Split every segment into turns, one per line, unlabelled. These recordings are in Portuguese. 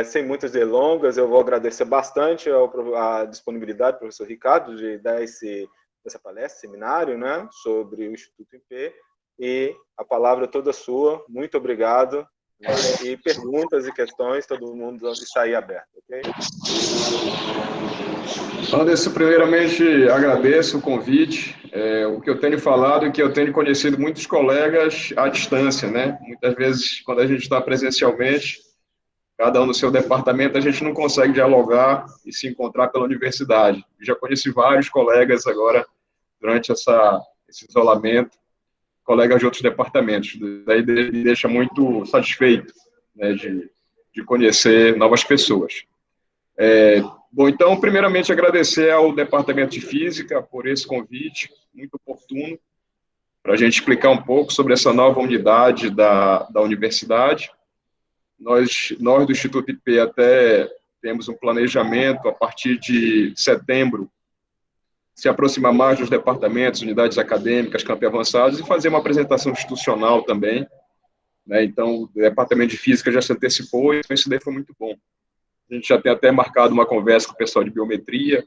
Sem muitas delongas, eu vou agradecer bastante a disponibilidade do professor Ricardo de dar essa palestra, seminário, né, sobre o Instituto IP, e a palavra é toda sua. Muito obrigado. Né, e perguntas e questões, todo mundo está aí aberto, ok?
Anderson, primeiramente, agradeço o convite. O que eu tenho falado é que eu tenho conhecido muitos colegas à distância, né? Muitas vezes, quando a gente está presencialmente, cada um no seu departamento, a gente não consegue dialogar e se encontrar pela universidade. Já conheci vários colegas agora, durante esse isolamento, colegas de outros departamentos. Daí me deixa muito satisfeito, né, de conhecer novas pessoas. Bom, então, primeiramente, agradecer ao Departamento de Física por esse convite, muito oportuno, para a gente explicar um pouco sobre essa nova unidade da universidade. Nós do Instituto IP até temos um planejamento, a partir de setembro, se aproximar mais dos departamentos, unidades acadêmicas, campi avançados, e fazer uma apresentação institucional também, né? Então, o Departamento de Física já se antecipou, então isso daí foi muito bom. A gente já tem até marcado uma conversa com o pessoal de Biometria,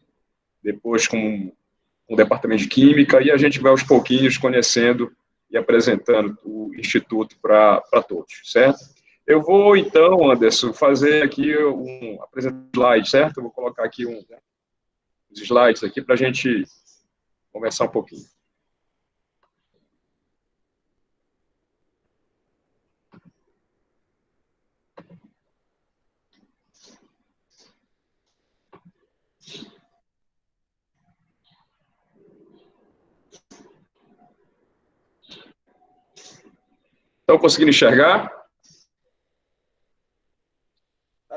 depois com o Departamento de Química, e a gente vai aos pouquinhos conhecendo e apresentando o Instituto para todos, certo? Eu vou, então, Anderson, fazer aqui apresentar slide, certo? Eu vou colocar aqui os slides aqui para a gente conversar um pouquinho. Estão conseguindo enxergar?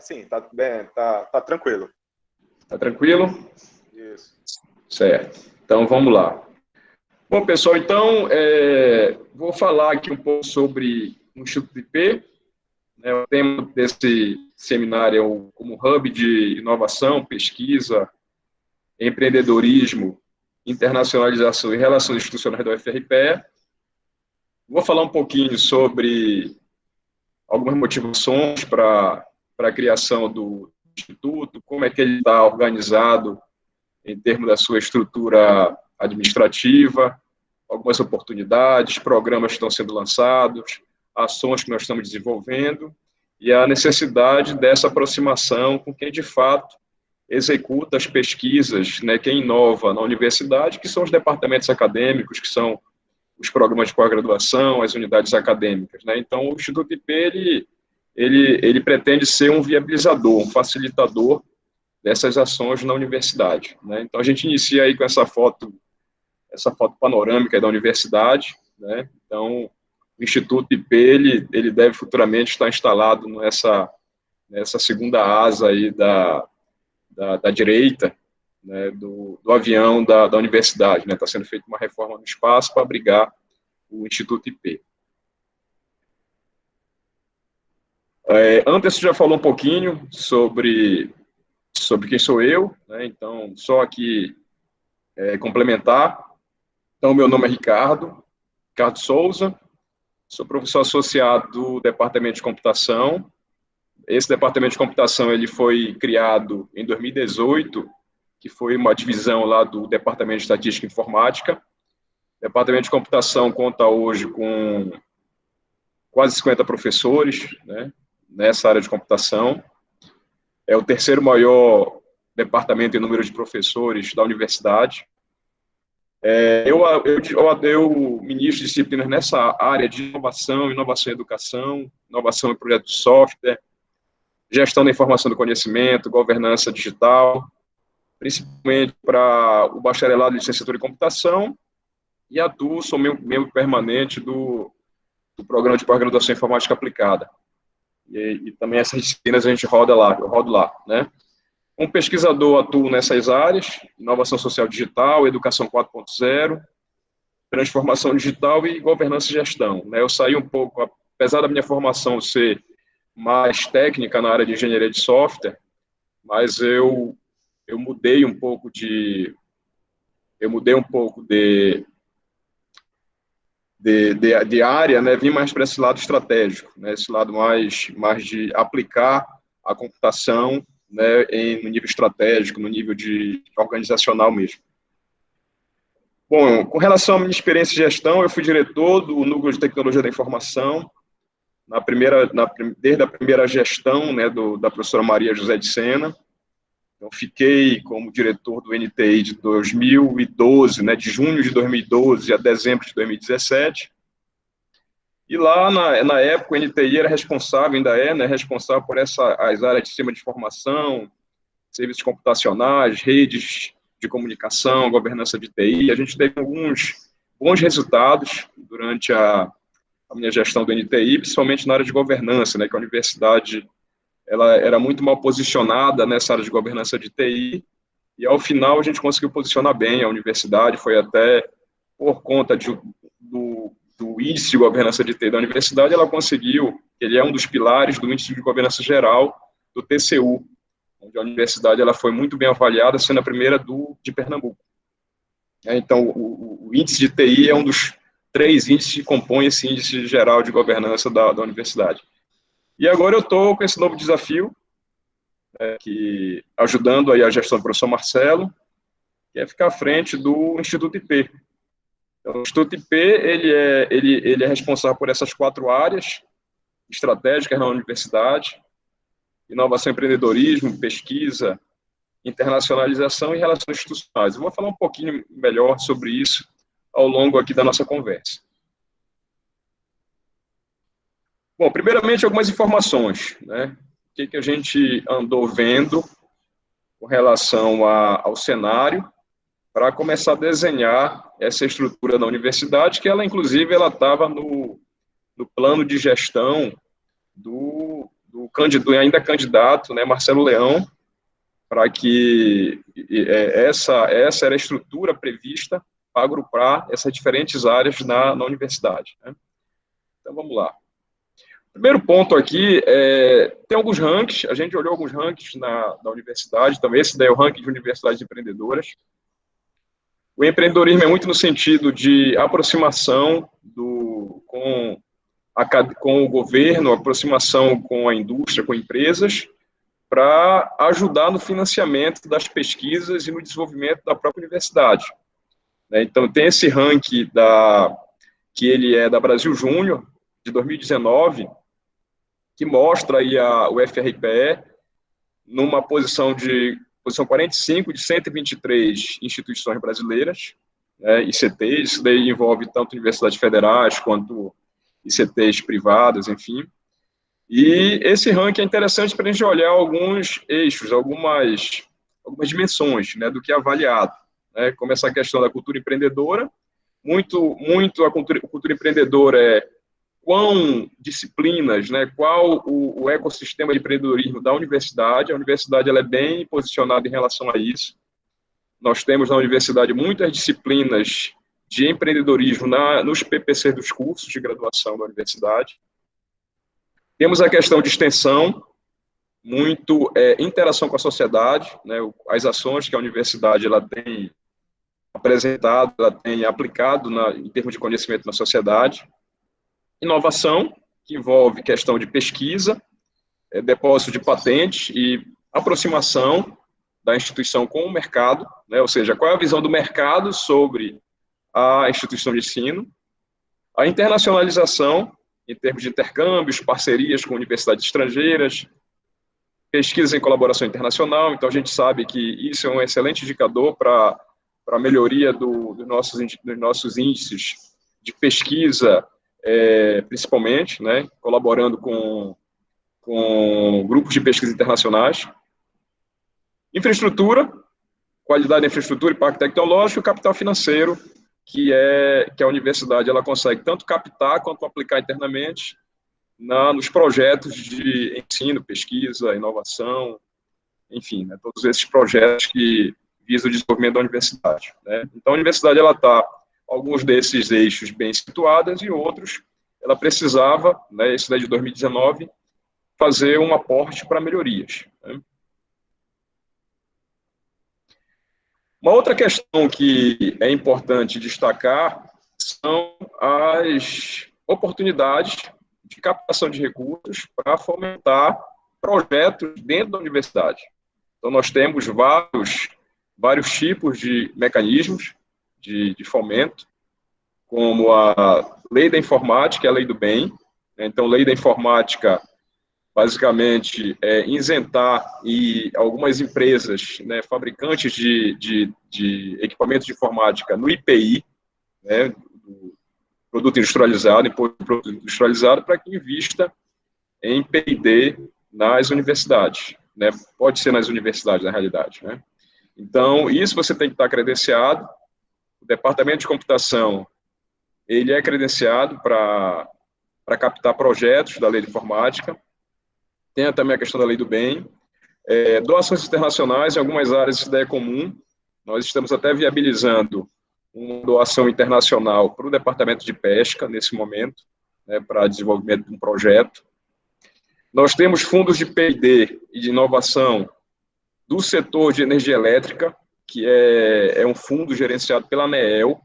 Sim, tá bem, tá tranquilo.
Tá tranquilo?
Isso.
Certo. Então, vamos lá. Bom, pessoal, então, vou falar aqui um pouco sobre o Instituto IP. Né, o tema desse seminário é como hub de inovação, pesquisa, empreendedorismo, internacionalização e relações institucionais da UFRPE. Vou falar um pouquinho sobre algumas motivações para a criação do Instituto, como é que ele está organizado em termos da sua estrutura administrativa, algumas oportunidades, programas que estão sendo lançados, ações que nós estamos desenvolvendo e a necessidade dessa aproximação com quem, de fato, executa as pesquisas, né, quem inova na universidade, que são os departamentos acadêmicos, que são os programas de pós-graduação, as unidades acadêmicas, né? Então, o Instituto IP, ele pretende ser um viabilizador, um facilitador dessas ações na universidade, né? Então, a gente inicia aí com essa foto panorâmica da universidade, né? Então, o Instituto IP, ele deve futuramente estar instalado nessa segunda asa aí da direita, né, do avião da universidade, né? Está sendo feita uma reforma no espaço para abrigar o Instituto IP. Anderson já falou um pouquinho sobre quem sou eu, né? Então, só aqui complementar. Então, meu nome é Ricardo Souza, sou professor associado do Departamento de Computação. Esse Departamento de Computação ele foi criado em 2018, que foi uma divisão lá do Departamento de Estatística e Informática. O Departamento de Computação conta hoje com quase 50 professores, né, nessa área de computação. É o terceiro maior departamento em número de professores da universidade. Eu ministro disciplinas nessa área de inovação em educação, inovação em projetos de software, gestão da informação do conhecimento, governança digital, principalmente para o bacharelado de licenciatura em computação, e sou membro permanente do programa de pós-graduação em informática aplicada. E também essas disciplinas eu rodo lá, né? Como pesquisador, atuo nessas áreas: inovação social digital, educação 4.0, transformação digital e governança e gestão, né? Eu saí um pouco, apesar da minha formação ser mais técnica na área de engenharia de software, mas eu mudei um pouco de área, né? Vim mais para esse lado estratégico, né? Esse lado mais de aplicar a computação, né, no nível estratégico, no nível organizacional mesmo. Bom, com relação à minha experiência de gestão, eu fui diretor do Núcleo de Tecnologia da Informação, desde a primeira gestão, né, da professora Maria José de Sena. Eu fiquei como diretor do NTI de 2012, né, de junho de 2012 a dezembro de 2017. E lá, na época, o NTI era responsável, ainda é, né, responsável por as áreas de sistema de informação, serviços computacionais, redes de comunicação, governança de TI. A gente teve alguns bons resultados durante a minha gestão do NTI, principalmente na área de governança, né, que a universidade ela era muito mal posicionada nessa área de governança de TI, e ao final a gente conseguiu posicionar bem a universidade, foi até por conta do índice de governança de TI da universidade, ela conseguiu, ele é um dos pilares do índice de governança geral do TCU, onde a universidade ela foi muito bem avaliada, sendo a primeira de Pernambuco. Então, o índice de TI é um dos 3 índices que compõem esse índice geral de governança da universidade. E agora eu estou com esse novo desafio, ajudando aí a gestão do professor Marcelo, que é ficar à frente do Instituto IP. Então, o Instituto IP ele é responsável por essas 4 áreas estratégicas na universidade: inovação e empreendedorismo, pesquisa, internacionalização e relações institucionais. Eu vou falar um pouquinho melhor sobre isso ao longo aqui da nossa conversa. Bom, primeiramente, algumas informações, né? O que a gente andou vendo com relação ao cenário para começar a desenhar essa estrutura da universidade, que ela, inclusive, ela estava no plano de gestão do ainda candidato, né, Marcelo Leão, para que essa era a estrutura prevista para agrupar essas diferentes áreas na universidade, né? Então, vamos lá. Primeiro ponto aqui, tem alguns rankings, a gente olhou alguns rankings da universidade, também esse daí é o ranking de universidades empreendedoras. O empreendedorismo é muito no sentido de aproximação com o governo, aproximação com a indústria, com empresas, para ajudar no financiamento das pesquisas e no desenvolvimento da própria universidade. Então, tem esse ranking que ele é da Brasil Júnior, de 2019, que mostra aí o FRPE numa posição 45 de 123 instituições brasileiras, ICTs, isso daí envolve tanto universidades federais quanto ICTs privadas, enfim. E esse ranking é interessante para a gente olhar alguns eixos, algumas dimensões, né, do que é avaliado, né, como essa questão da cultura empreendedora. Muito a cultura empreendedora quão disciplinas, né, qual o ecossistema de empreendedorismo da universidade. A universidade ela é bem posicionada em relação a isso. Nós temos na universidade muitas disciplinas de empreendedorismo nos PPC dos cursos de graduação da universidade. Temos a questão de extensão, muito interação com a sociedade, né, as ações que a universidade ela tem apresentado, ela tem aplicado em termos de conhecimento na sociedade. Inovação, que envolve questão de pesquisa, depósito de patentes e aproximação da instituição com o mercado, né, ou seja, qual é a visão do mercado sobre a instituição de ensino. A internacionalização, em termos de intercâmbios, parcerias com universidades estrangeiras, pesquisa em colaboração internacional. Então, a gente sabe que isso é um excelente indicador para a melhoria dos nossos índices de pesquisa, principalmente, né, colaborando com grupos de pesquisa internacionais. Infraestrutura, qualidade da infraestrutura, impacto tecnológico, e capital financeiro, que a universidade ela consegue tanto captar quanto aplicar internamente nos projetos de ensino, pesquisa, inovação, enfim, né, todos esses projetos que visam o desenvolvimento da universidade, né? Então, a universidade ela está alguns desses eixos bem situados e outros ela precisava, né, esse daí de 2019, fazer um aporte para melhorias, né? Uma outra questão que é importante destacar são as oportunidades de captação de recursos para fomentar projetos dentro da universidade. Então, nós temos vários tipos de mecanismos de fomento, como a Lei da Informática e a Lei do Bem. Então, Lei da Informática, basicamente, é isentar algumas empresas, né, fabricantes de equipamentos de informática no IPI, né, do produto industrializado, imposto de produto industrializado, para que invista em P&D nas universidades, né? Pode ser nas universidades, na realidade, né? Então, isso você tem que estar credenciado. O departamento de computação, ele é credenciado para captar projetos da lei de informática. Tem também a questão da lei do bem. Doações internacionais, em algumas áreas isso daí é comum. Nós estamos até viabilizando uma doação internacional para o departamento de pesca, nesse momento, né, para desenvolvimento de um projeto. Nós temos fundos de P&D e de inovação do setor de energia elétrica, que é um fundo gerenciado pela ANEEL.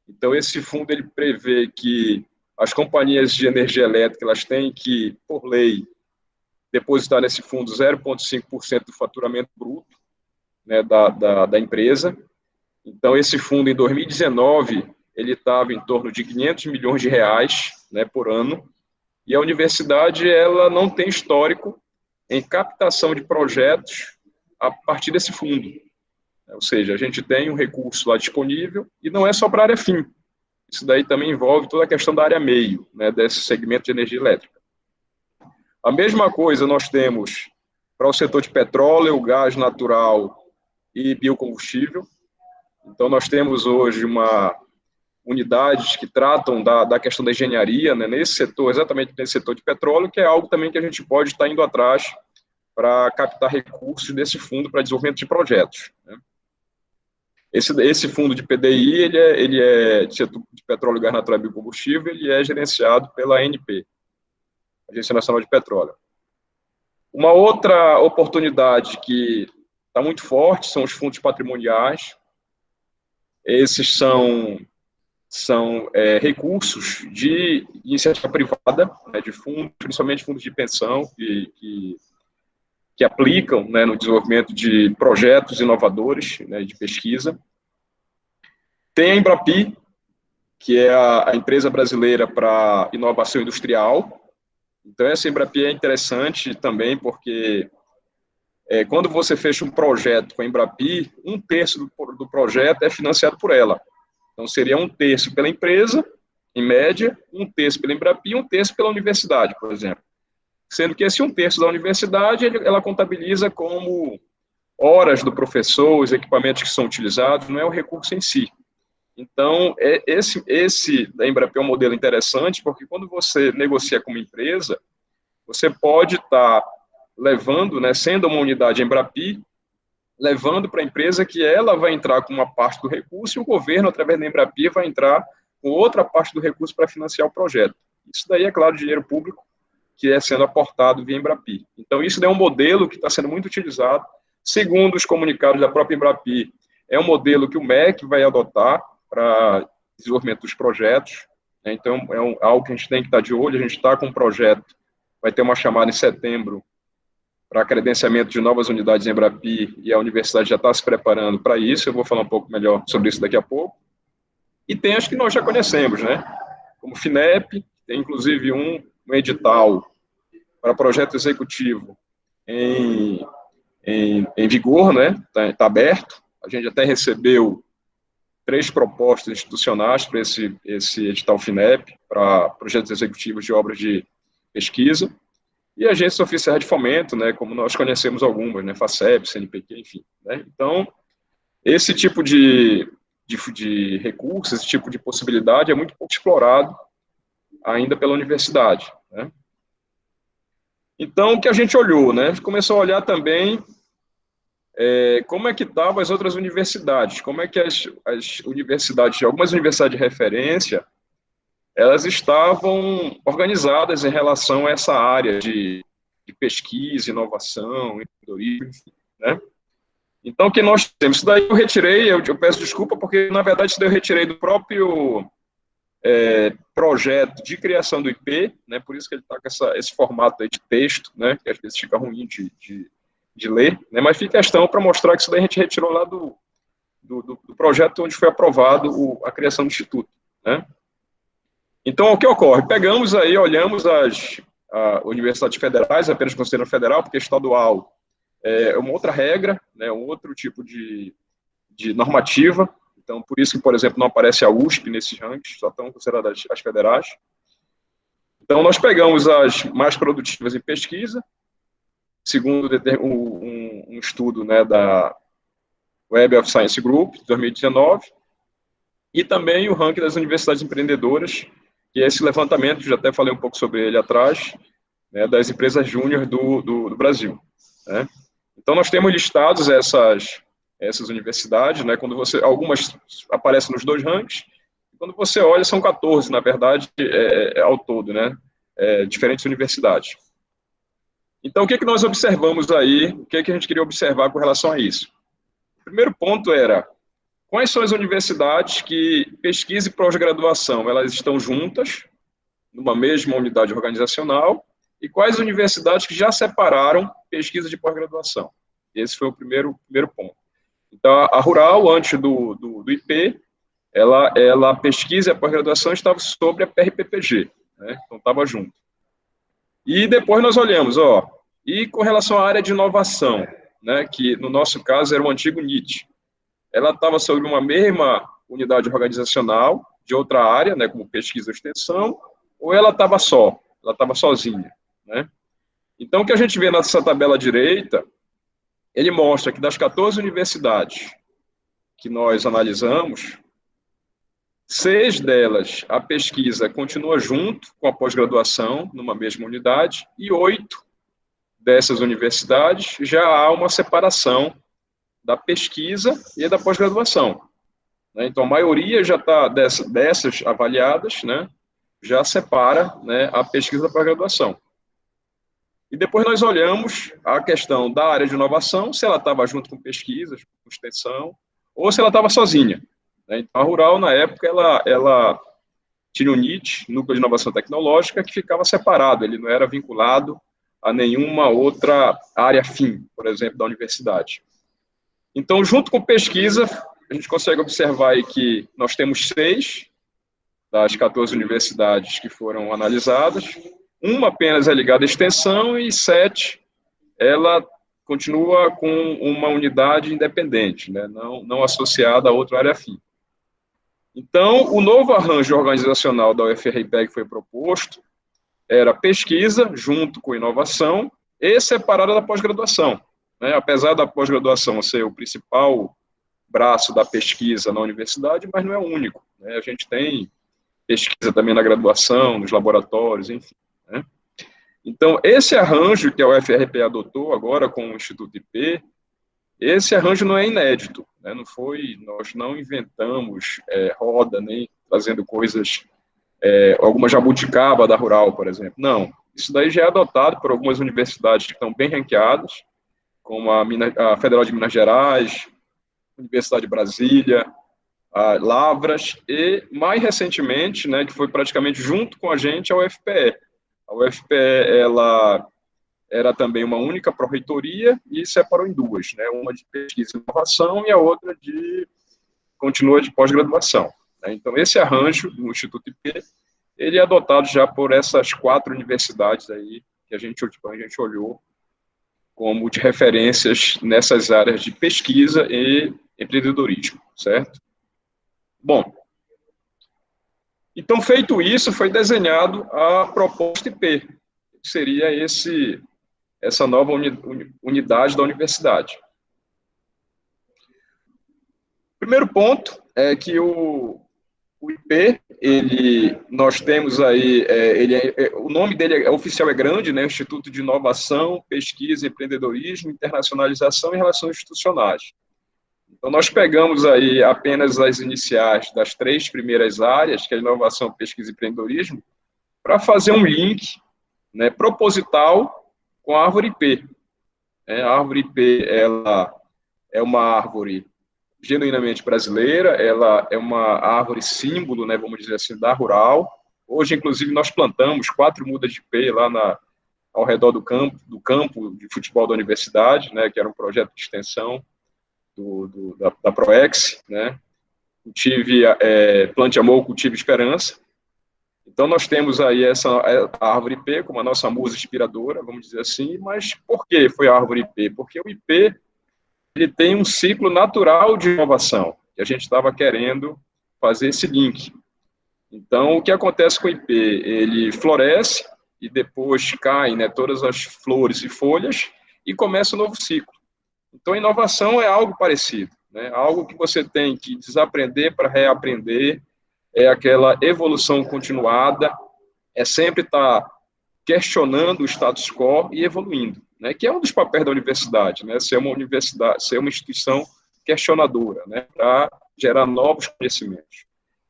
Então, esse fundo ele prevê que as companhias de energia elétrica elas têm que, por lei, depositar nesse fundo 0,5% do faturamento bruto, né, da empresa. Então, esse fundo, em 2019, ele estava em torno de 500 milhões de reais, né, por ano, e a universidade ela não tem histórico em captação de projetos a partir desse fundo. Ou seja, a gente tem um recurso lá disponível, e não é só para a área fim. Isso daí também envolve toda a questão da área meio, né, desse segmento de energia elétrica. A mesma coisa nós temos para o setor de petróleo, gás natural e biocombustível. Então, nós temos hoje unidades que tratam da questão da engenharia, né, nesse setor, exatamente nesse setor de petróleo, que é algo também que a gente pode estar indo atrás para captar recursos desse fundo para desenvolvimento de projetos, né. Esse fundo de PDI, ele é de setor de petróleo, gás natural e biocombustível, ele é gerenciado pela ANP, Agência Nacional de Petróleo. Uma outra oportunidade que está muito forte são os fundos patrimoniais. Esses são recursos de iniciativa privada, né, de fundos, principalmente fundos de pensão, que aplicam, né, no desenvolvimento de projetos inovadores, né, de pesquisa. Tem a Embrapi, que é a empresa brasileira para inovação industrial. Então, essa Embrapi é interessante também, porque quando você fecha um projeto com a Embrapi, 1/3 do projeto é financiado por ela. Então, seria 1/3 pela empresa, em média, 1/3 pela Embrapi e 1/3 pela universidade, por exemplo. Sendo que esse 1/3 da universidade, ela contabiliza como horas do professor, os equipamentos que são utilizados, não é o recurso em si. Então, esse da Embrapi é um modelo interessante, porque quando você negocia com uma empresa, você pode estar levando, né, sendo uma unidade Embrapi, levando para a empresa que ela vai entrar com uma parte do recurso e o governo, através da Embrapi, vai entrar com outra parte do recurso para financiar o projeto. Isso daí é, claro, dinheiro público que é sendo aportado via Embrapi. Então, isso daí é um modelo que está sendo muito utilizado. Segundo os comunicados da própria Embrapi, é um modelo que o MEC vai adotar para desenvolvimento dos projetos. Então, algo que a gente tem que estar de olho. A gente está com um projeto, vai ter uma chamada em setembro para credenciamento de novas unidades em Embrapi, e a universidade já está se preparando para isso. Eu vou falar um pouco melhor sobre isso daqui a pouco. E tem as que nós já conhecemos, né? Como FINEP, tem inclusive um edital para projeto executivo em vigor, né? Está aberto. A gente até recebeu 3 propostas institucionais para esse edital FINEP, para projetos executivos de obras de pesquisa. E agências oficiais de fomento, né, como nós conhecemos algumas, né, FACEP, CNPq, enfim. Né? Então, esse tipo de recurso, esse tipo de possibilidade é muito pouco explorado ainda pela universidade. Né? Então, o que a gente olhou? Né? A gente começou a olhar também como é que estavam as outras universidades, como é que as universidades, algumas universidades de referência, elas estavam organizadas em relação a essa área de pesquisa, inovação, empreendedorismo, né? Então, o que nós temos? Isso daí eu retirei, eu peço desculpa, porque, na verdade, isso daí eu retirei do próprio projeto de criação do IP, né, por isso que ele está com esse formato aí de texto, né, que às vezes fica ruim de ler, né, mas fica questão para mostrar que isso daí a gente retirou lá do projeto onde foi aprovado a criação do Instituto, né. Então, o que ocorre? Pegamos aí, olhamos as universidades federais, apenas considerando federal, porque estadual é uma outra regra, né, um outro tipo de normativa. Então, por isso que, por exemplo, não aparece a USP nesses rankings, só estão consideradas as federais. Então, nós pegamos as mais produtivas em pesquisa, segundo um estudo, né, da Web of Science Group, de 2019, e também o ranking das universidades empreendedoras, que é esse levantamento, já até falei um pouco sobre ele atrás, né, das empresas júnior do Brasil, né? Então, nós temos listados essas universidades, né, algumas aparecem nos dois rankings, quando você olha, são 14, na verdade, ao todo, né, diferentes universidades. Então, o que nós observamos aí, o que a gente queria observar com relação a isso? O primeiro ponto era, quais são as universidades que pesquisa e pós-graduação, elas estão juntas, numa mesma unidade organizacional, e quais universidades que já separaram pesquisa de pós-graduação. Esse foi o primeiro ponto. Então, a Rural, antes do IP, ela pesquisa e a pós-graduação estava sobre a PRPPG, né? Então estava junto. E depois nós olhamos, e com relação à área de inovação, né, que no nosso caso era o antigo NIT, ela estava sobre uma mesma unidade organizacional, de outra área, né, como pesquisa e extensão, ou ela estava sozinha, né? Então, o que a gente vê nessa tabela à direita, ele mostra que das 14 universidades que nós analisamos, 6 delas, a pesquisa continua junto com a pós-graduação, numa mesma unidade, e 8 dessas universidades já há uma separação da pesquisa e da pós-graduação. Então, a maioria já está dessas avaliadas, né, já separa, né, a pesquisa da pós-graduação. E depois nós olhamos a questão da área de inovação, se ela estava junto com pesquisas, com extensão, ou se ela estava sozinha. Então, a Rural, na época, ela tinha o NIT, Núcleo de Inovação Tecnológica, que ficava separado, ele não era vinculado a nenhuma outra área afim, por exemplo, da universidade. Então, junto com pesquisa, a gente consegue observar aí que nós temos 6 das 14 universidades que foram analisadas, uma apenas é ligada à extensão e 7, ela continua com uma unidade independente, né, não associada a outra área afim. Então, o novo arranjo organizacional da UFRPE que foi proposto era pesquisa junto com inovação e separada da pós-graduação, né, apesar da pós-graduação ser o principal braço da pesquisa na universidade, mas não é o único, né, a gente tem pesquisa também na graduação, nos laboratórios, enfim, né. Então, esse arranjo que a UFRPE adotou agora com o Instituto IP, esse arranjo não é inédito, né? Nós não inventamos roda, nem trazendo coisas, alguma jabuticaba da Rural, por exemplo. Não, isso daí já é adotado por algumas universidades que estão bem ranqueadas, como a Federal de Minas Gerais, Universidade de Brasília, a Lavras, e mais recentemente, né, que foi praticamente junto com a gente, a UFPE. A UFPE, ela era também uma única pró-reitoria e separou em duas, né? Uma de pesquisa e inovação e a outra continua de pós-graduação. Né? Então, esse arranjo do Instituto IP, ele é adotado já por essas 4 universidades aí que a gente olhou como de referências nessas áreas de pesquisa e empreendedorismo, certo? Bom, então, feito isso, foi desenhado a proposta IP, que seria essa nova unidade da universidade. O primeiro ponto é que o IP, nós temos aí, o nome dele oficial é grande, né? Instituto de Inovação, Pesquisa, Empreendedorismo, Internacionalização e Relações Institucionais. Então, nós pegamos aí apenas as iniciais das 3 primeiras áreas, que é inovação, pesquisa e empreendedorismo, para fazer um link, né, proposital com a árvore IP. A árvore IP, ela é uma árvore genuinamente brasileira, ela é uma árvore símbolo, né, vamos dizer assim, da rural. Hoje, inclusive, nós plantamos 4 mudas de ipê lá ao redor do campo de futebol da universidade, né, que era um projeto de extensão da Proex, né. Cultive, plante amor, cultive esperança. Então, nós temos aí a árvore ipê como a nossa musa inspiradora, vamos dizer assim, mas por que foi a árvore ipê? Porque o ipê ele tem um ciclo natural de inovação, que a gente estava querendo fazer esse link. Então, o que acontece com o ipê? Ele floresce e depois caem, né, todas as flores e folhas e começa um novo ciclo. Então, a inovação é algo parecido, né? Algo que você tem que desaprender para reaprender, é aquela evolução continuada, é sempre estar questionando o status quo e evoluindo, né? Que é um dos papéis da universidade, né? Ser uma universidade, ser uma instituição questionadora, né? Para gerar novos conhecimentos.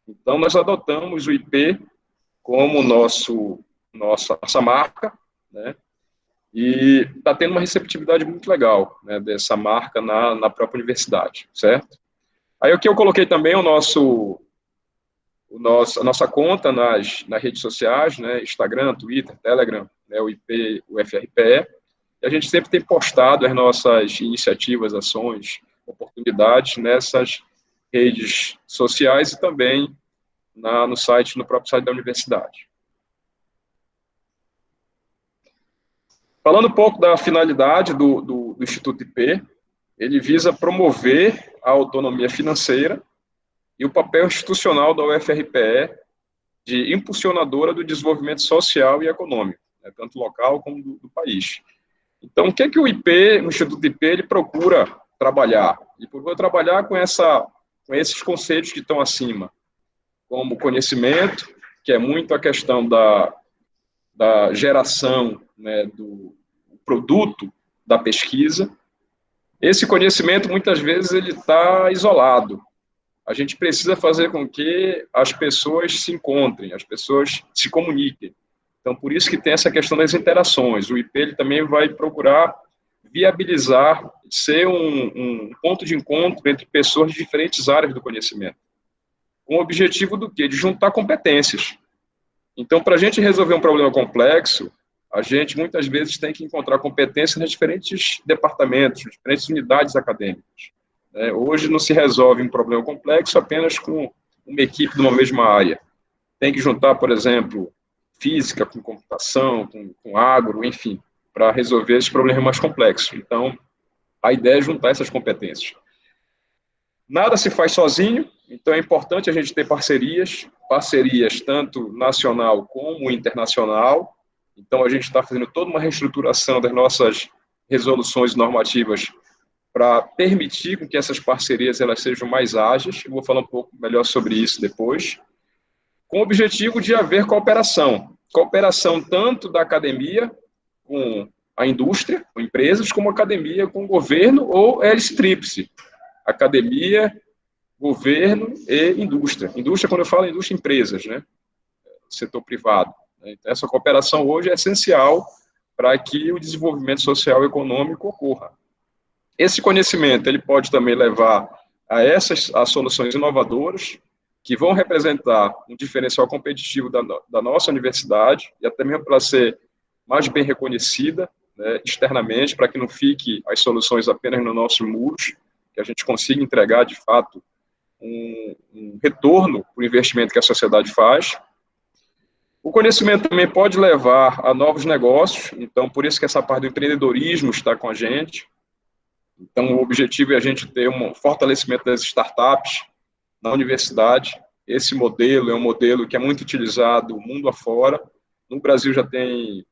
Então, nós adotamos o IP como nossa marca, né? E está tendo uma receptividade muito legal, né, dessa marca na própria universidade, certo? Aí aqui eu coloquei também a nossa conta nas redes sociais, né, Instagram, Twitter, Telegram, né, o IP, o FRPE, e a gente sempre tem postado as nossas iniciativas, ações, oportunidades nessas redes sociais e também no próprio site da universidade. Falando um pouco da finalidade do Instituto IP, ele visa promover a autonomia financeira e o papel institucional da UFRPE de impulsionadora do desenvolvimento social e econômico, né, tanto local como do país. Então, o que é que o Instituto IP, ele procura trabalhar? Ele procura trabalhar com esses conceitos que estão acima, como conhecimento, que é muito a questão da geração, né, do produto da pesquisa. Esse conhecimento, muitas vezes, ele está isolado. A gente precisa fazer com que as pessoas se encontrem, as pessoas se comuniquem. Então, por isso que tem essa questão das interações. O IP ele também vai procurar viabilizar, ser um ponto de encontro entre pessoas de diferentes áreas do conhecimento. Com o objetivo do quê? De juntar competências. Então, para a gente resolver um problema complexo, a gente muitas vezes tem que encontrar competências nos diferentes departamentos, nas diferentes unidades acadêmicas. Hoje não se resolve um problema complexo apenas com uma equipe de uma mesma área. Tem que juntar, por exemplo, física com computação, com agro, enfim, para resolver esses problemas mais complexos. Então, a ideia é juntar essas competências. Nada se faz sozinho, então é importante a gente ter parcerias tanto nacional como internacional. Então, a gente está fazendo toda uma reestruturação das nossas resoluções normativas para permitir que essas parcerias elas sejam mais ágeis. Eu vou falar um pouco melhor sobre isso depois, com o objetivo de haver cooperação tanto da academia com a indústria, com empresas, como a academia com o governo ou hélice tríplice, academia, governo e indústria. Indústria, quando eu falo indústria, empresas, né? Setor privado. Então, essa cooperação hoje é essencial para que o desenvolvimento social e econômico ocorra. Esse conhecimento ele pode também levar a soluções inovadoras que vão representar um diferencial competitivo da nossa universidade e até mesmo para ser mais bem reconhecida, né, externamente, para que não fique as soluções apenas nos nossos muros, que a gente consiga entregar, de fato, um retorno para o investimento que a sociedade faz. O conhecimento também pode levar a novos negócios, então, por isso que essa parte do empreendedorismo está com a gente. Então, o objetivo é a gente ter um fortalecimento das startups na universidade. Esse modelo é um modelo que é muito utilizado mundo afora. No Brasil já tem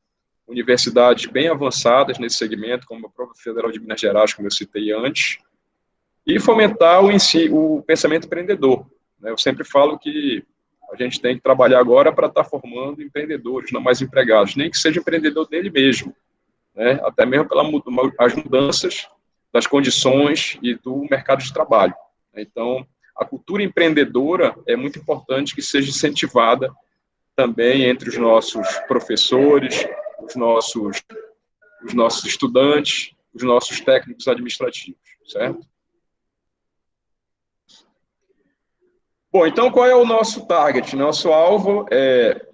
universidades bem avançadas nesse segmento, como a própria Federal de Minas Gerais, como eu citei antes. E fomentar o pensamento empreendedor. Eu sempre falo que a gente tem que trabalhar agora para estar formando empreendedores, não mais empregados, nem que seja empreendedor dele mesmo, né? Até mesmo pelas mudanças das condições e do mercado de trabalho. Então, a cultura empreendedora é muito importante que seja incentivada também entre os nossos professores, os nossos estudantes, os nossos técnicos administrativos, certo? Bom, então qual é o nosso target? Nosso alvo é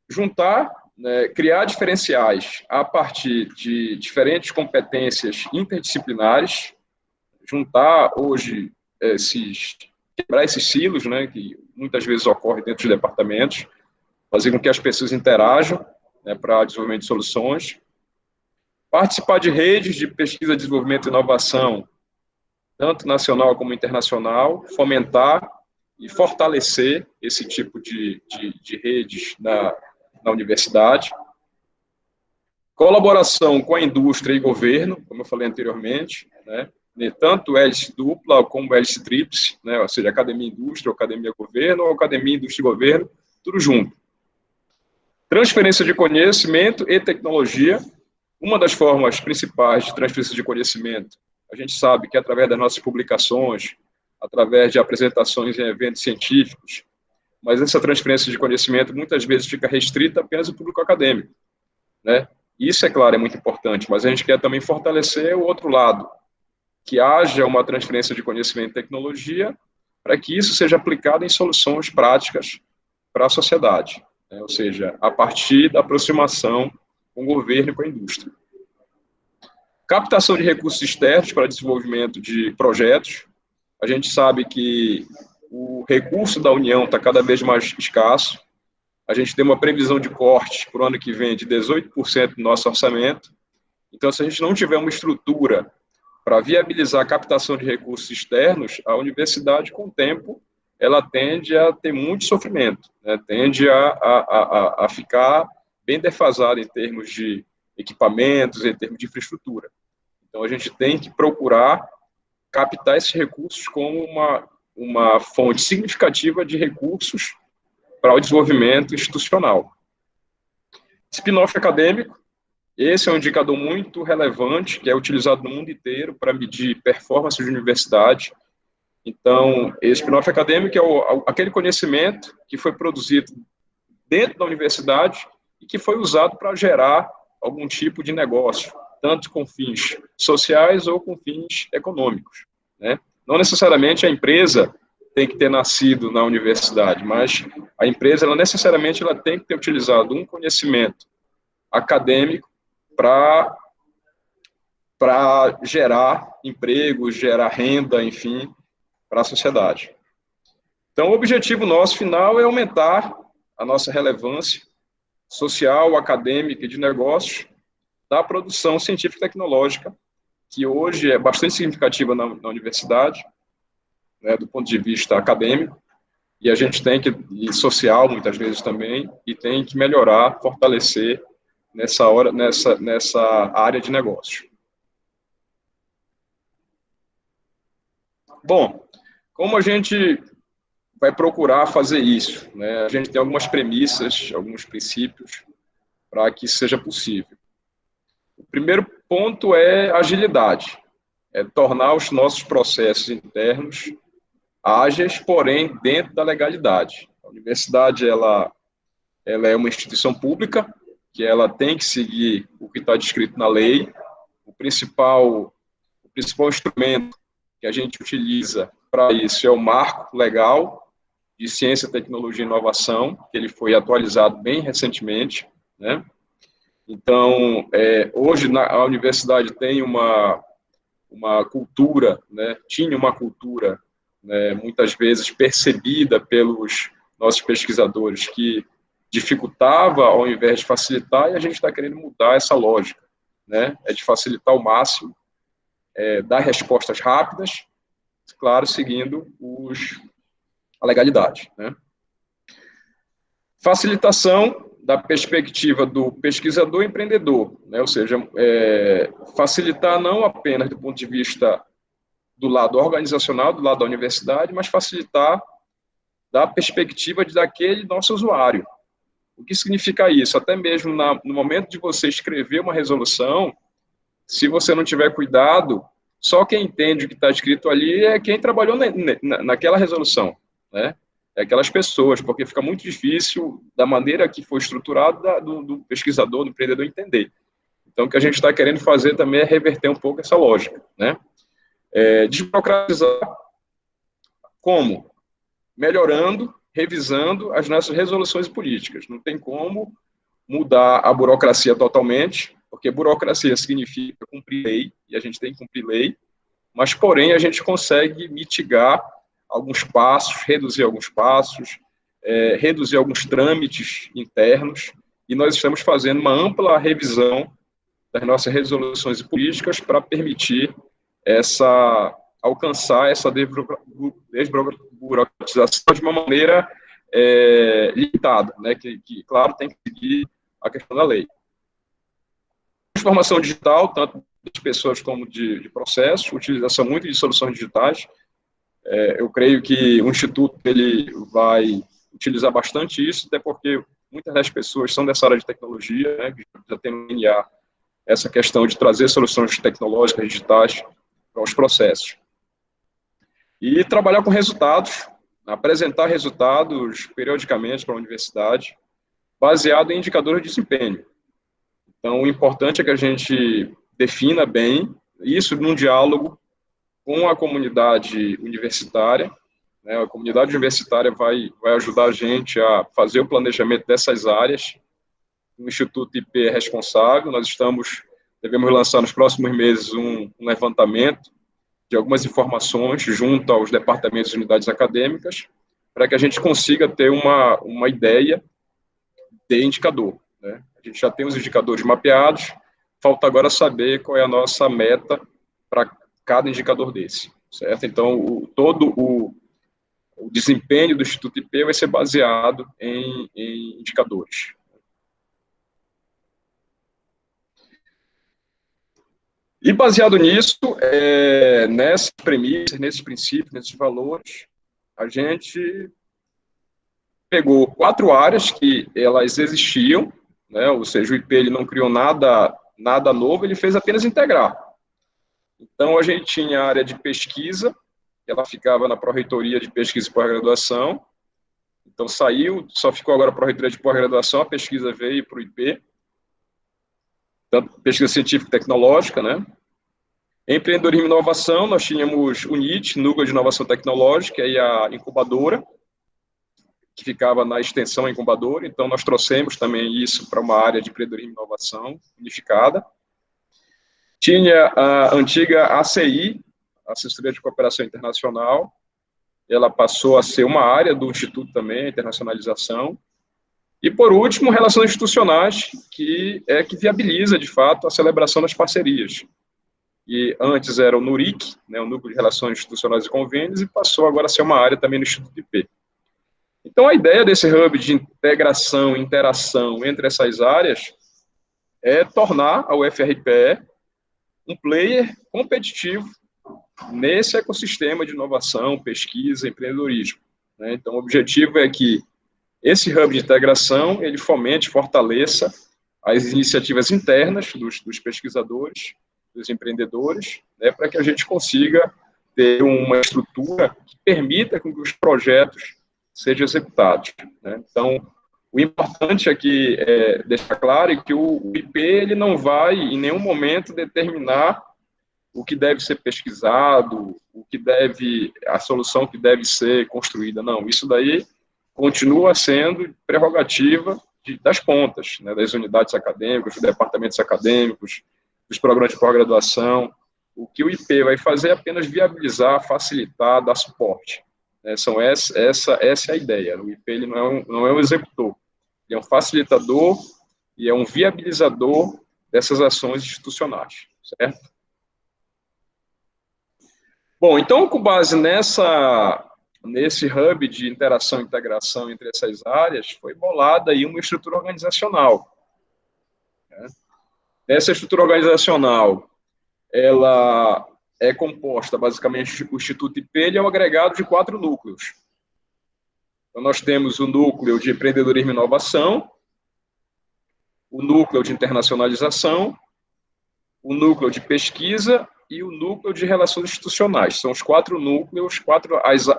juntar, né, criar diferenciais a partir de diferentes competências interdisciplinares, juntar hoje quebrar esses silos, né, que muitas vezes ocorrem dentro dos departamentos, fazer com que as pessoas interajam, né, para desenvolvimento de soluções, participar de redes de pesquisa, desenvolvimento e inovação, tanto nacional como internacional, fomentar e fortalecer esse tipo de redes na universidade. Colaboração com a indústria e governo, como eu falei anteriormente, né? Tanto hélice dupla como hélice tríplice, né? Ou seja, academia indústria, ou academia governo, ou academia indústria e governo, tudo junto. Transferência de conhecimento e tecnologia. Uma das formas principais de transferência de conhecimento, a gente sabe que é através das nossas publicações, através de apresentações em eventos científicos, mas essa transferência de conhecimento muitas vezes fica restrita apenas ao público acadêmico, né? Isso, é claro, é muito importante, mas a gente quer também fortalecer o outro lado, que haja uma transferência de conhecimento e tecnologia para que isso seja aplicado em soluções práticas para a sociedade, né? Ou seja, a partir da aproximação com o governo e com a indústria. Captação de recursos externos para desenvolvimento de projetos. A gente sabe que o recurso da União está cada vez mais escasso. A gente tem uma previsão de corte para o ano que vem de 18% do nosso orçamento. Então, se a gente não tiver uma estrutura para viabilizar a captação de recursos externos, a universidade, com o tempo, ela tende a ter muito sofrimento, né? Tende a ficar bem defasada em termos de equipamentos, em termos de infraestrutura. Então, a gente tem que procurar captar esses recursos como uma fonte significativa de recursos para o desenvolvimento institucional. Spin-off acadêmico, esse é um indicador muito relevante, que é utilizado no mundo inteiro para medir performance de universidade. Então, esse spin-off acadêmico é aquele conhecimento que foi produzido dentro da universidade e que foi usado para gerar algum tipo de negócio, tanto com fins sociais ou com fins econômicos, né? Não necessariamente a empresa tem que ter nascido na universidade, mas a empresa, ela necessariamente ela tem que ter utilizado um conhecimento acadêmico para gerar empregos, gerar renda, enfim, para a sociedade. Então, o objetivo nosso final é aumentar a nossa relevância social, acadêmica e de negócios da produção científica e tecnológica, que hoje é bastante significativa na universidade, né, do ponto de vista acadêmico, e a gente tem que, e social muitas vezes também, e tem que melhorar, fortalecer nessa área de negócio. Bom, como a gente vai procurar fazer isso, né? A gente tem algumas premissas, alguns princípios para que isso seja possível. O primeiro ponto é agilidade, é tornar os nossos processos internos ágeis, porém dentro da legalidade. A universidade ela é uma instituição pública, que ela tem que seguir o que está descrito na lei. O principal instrumento que a gente utiliza para isso é o Marco Legal de Ciência, Tecnologia e Inovação, que ele foi atualizado bem recentemente, né? Então, hoje a universidade tem uma cultura, né? Tinha uma cultura, né, muitas vezes percebida pelos nossos pesquisadores, que dificultava ao invés de facilitar, e a gente está querendo mudar essa lógica, né? É de facilitar ao máximo, dar respostas rápidas, claro, seguindo a legalidade, né? Facilitação da perspectiva do pesquisador e empreendedor, né? Ou seja, facilitar não apenas do ponto de vista do lado organizacional, do lado da universidade, mas facilitar da perspectiva daquele nosso usuário. O que significa isso? Até mesmo no momento de você escrever uma resolução, se você não tiver cuidado, só quem entende o que está escrito ali é quem trabalhou naquela resolução, né? É aquelas pessoas, porque fica muito difícil, da maneira que foi estruturado, do pesquisador, do empreendedor entender. Então, o que a gente está querendo fazer também é reverter um pouco essa lógica, né? Desburocratizar como? melhorando, revisando as nossas resoluções políticas. Não tem como mudar a burocracia totalmente, porque burocracia significa cumprir lei, e a gente tem que cumprir lei, mas, porém, a gente consegue mitigar alguns passos, reduzir alguns passos, reduzir alguns trâmites internos, e nós estamos fazendo uma ampla revisão das nossas resoluções políticas para permitir alcançar essa desburocratização de uma maneira limitada, né, que, claro, tem que seguir a questão da lei. Transformação digital, tanto de pessoas como de processos, utilização muito de soluções digitais. Eu creio que o Instituto ele vai utilizar bastante isso, até porque muitas das pessoas são dessa área de tecnologia, né, que já tem no DNA essa questão de trazer soluções tecnológicas digitais para os processos. E trabalhar com resultados, apresentar resultados periodicamente para a universidade, baseado em indicadores de desempenho. Então, o importante é que a gente defina bem isso num diálogo com a comunidade universitária, né? A comunidade universitária vai ajudar a gente a fazer o planejamento dessas áreas. O Instituto IP é responsável, devemos lançar nos próximos meses um levantamento de algumas informações junto aos departamentos e unidades acadêmicas, para que a gente consiga ter uma ideia de indicador, né? A gente já tem os indicadores mapeados, falta agora saber qual é a nossa meta para cada indicador desse, certo? Então, todo o desempenho do Instituto IP vai ser baseado em indicadores. E baseado nisso, nessas premissas, nesses princípios, nesses valores, a gente pegou 4 áreas que elas existiam, né? Ou seja, o IP ele não criou nada novo, ele fez apenas integrar. Então, a gente tinha a área de pesquisa, que ela ficava na Pró-Reitoria de Pesquisa e Pós-Graduação. Então, só ficou agora a Pró-Reitoria de Pós-Graduação, a pesquisa veio para o IP, tanto pesquisa científica e tecnológica, né? Empreendedorismo e inovação, nós tínhamos o NIT, Núcleo de Inovação Tecnológica, e a incubadora, que ficava na extensão incubadora. Então, nós trouxemos também isso para uma área de empreendedorismo e inovação unificada. Tinha a antiga ACI, Assessoria de Cooperação Internacional, ela passou a ser uma área do Instituto também, a internacionalização. E, por último, relações institucionais, que viabiliza, de fato, a celebração das parcerias. E antes era o NURIC, né, o Núcleo de Relações Institucionais e Convênios, e passou agora a ser uma área também no Instituto IP. Então, a ideia desse hub de integração, interação entre essas áreas é tornar a UFRPE um player competitivo nesse ecossistema de inovação, pesquisa, empreendedorismo, né? Então, o objetivo é que esse hub de integração, ele fomente, fortaleça as iniciativas internas dos pesquisadores, dos empreendedores, né, para que a gente consiga ter uma estrutura que permita que os projetos sejam executados, né? Então, o importante aqui é deixar claro que o IP ele não vai, em nenhum momento, determinar o que deve ser pesquisado, a solução que deve ser construída. Não, isso daí continua sendo prerrogativa das pontas, né, das unidades acadêmicas, dos departamentos acadêmicos, dos programas de pós-graduação. O que o IP vai fazer é apenas viabilizar, facilitar, dar suporte. Essa é a ideia. O IP ele não é um executor, ele é um facilitador e é um viabilizador dessas ações institucionais, certo? Bom, então, com base nesse hub de interação e integração entre essas áreas, foi bolada aí uma estrutura organizacional, né? Essa estrutura organizacional, ela é composta, basicamente, o Instituto IP ele é um agregado de 4 núcleos. Então, nós temos o núcleo de empreendedorismo e inovação, o núcleo de internacionalização, o núcleo de pesquisa e o núcleo de relações institucionais. São os 4 núcleos,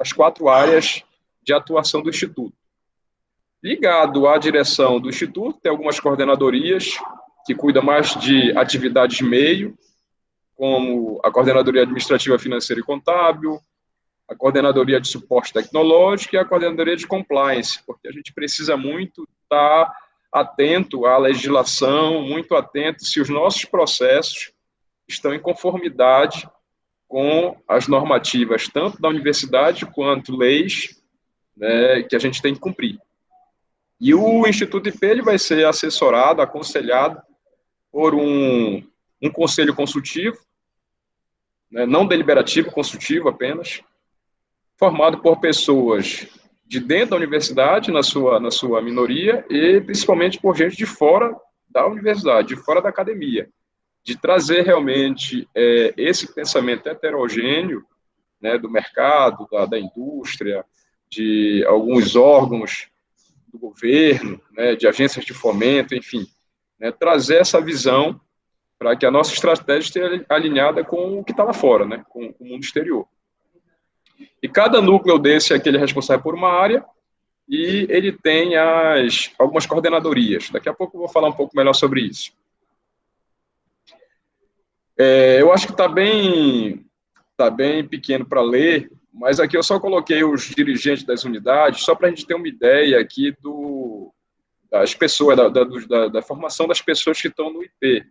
as 4 áreas de atuação do Instituto. Ligado à direção do Instituto, tem algumas coordenadorias que cuidam mais de atividades de meio, como a Coordenadoria Administrativa, Financeira e Contábil, a coordenadoria de suporte tecnológico e a coordenadoria de compliance, porque a gente precisa muito estar atento à legislação, muito atento se os nossos processos estão em conformidade com as normativas, tanto da universidade quanto leis, né, que a gente tem que cumprir. E o Instituto IP ele vai ser assessorado, aconselhado por um conselho consultivo, né, não deliberativo, consultivo apenas, formado por pessoas de dentro da universidade, na sua minoria, e principalmente por gente de fora da universidade, de fora da academia, de trazer realmente esse pensamento heterogêneo, né, do mercado, da indústria, de alguns órgãos do governo, né, de agências de fomento, enfim, né, trazer essa visão para que a nossa estratégia esteja alinhada com o que está lá fora, né, com o mundo exterior. E cada núcleo desse é aquele responsável por uma área e ele tem algumas coordenadorias. Daqui a pouco eu vou falar um pouco melhor sobre isso. Eu acho que está bem pequeno para ler, mas aqui eu só coloquei os dirigentes das unidades, só para a gente ter uma ideia aqui das pessoas, da formação das pessoas que estão no IP.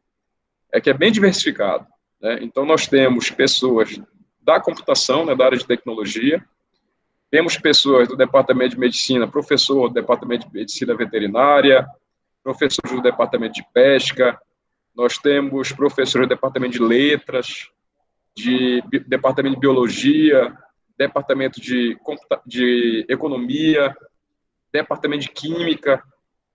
Que é bem diversificado, né? Então, nós temos pessoas da computação, né, da área de tecnologia, temos pessoas do departamento de medicina, professor do departamento de medicina veterinária, professores do departamento de pesca, nós temos professores do departamento de letras, de departamento de biologia, departamento de economia, departamento de química,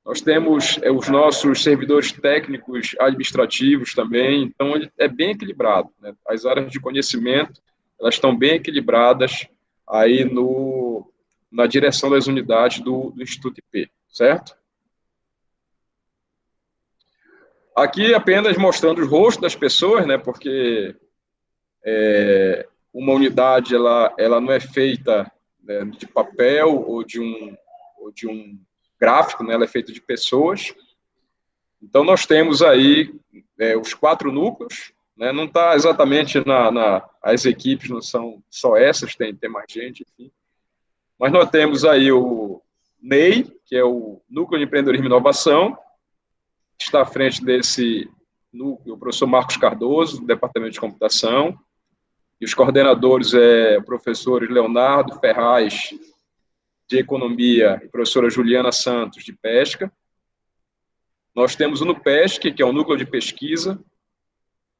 nós temos os nossos servidores técnicos administrativos também, então ele é bem equilibrado, né? As áreas de conhecimento, elas estão bem equilibradas aí na direção das unidades do Instituto IP, certo? Aqui apenas mostrando os rostos das pessoas, né? Porque uma unidade ela não é feita, né, de papel ou de um gráfico, né, ela é feita de pessoas. Então, nós temos aí os 4 núcleos, né, não está exatamente as equipes não são só essas, tem mais gente, enfim. Mas nós temos aí o NEI, que é o Núcleo de Empreendedorismo e Inovação, que está à frente desse núcleo o professor Marcos Cardoso, do Departamento de Computação, e os coordenadores professores Leonardo Ferraz, de Economia, e professora Juliana Santos, de Pesca. Nós temos o NUPESC, que é o Núcleo de Pesquisa,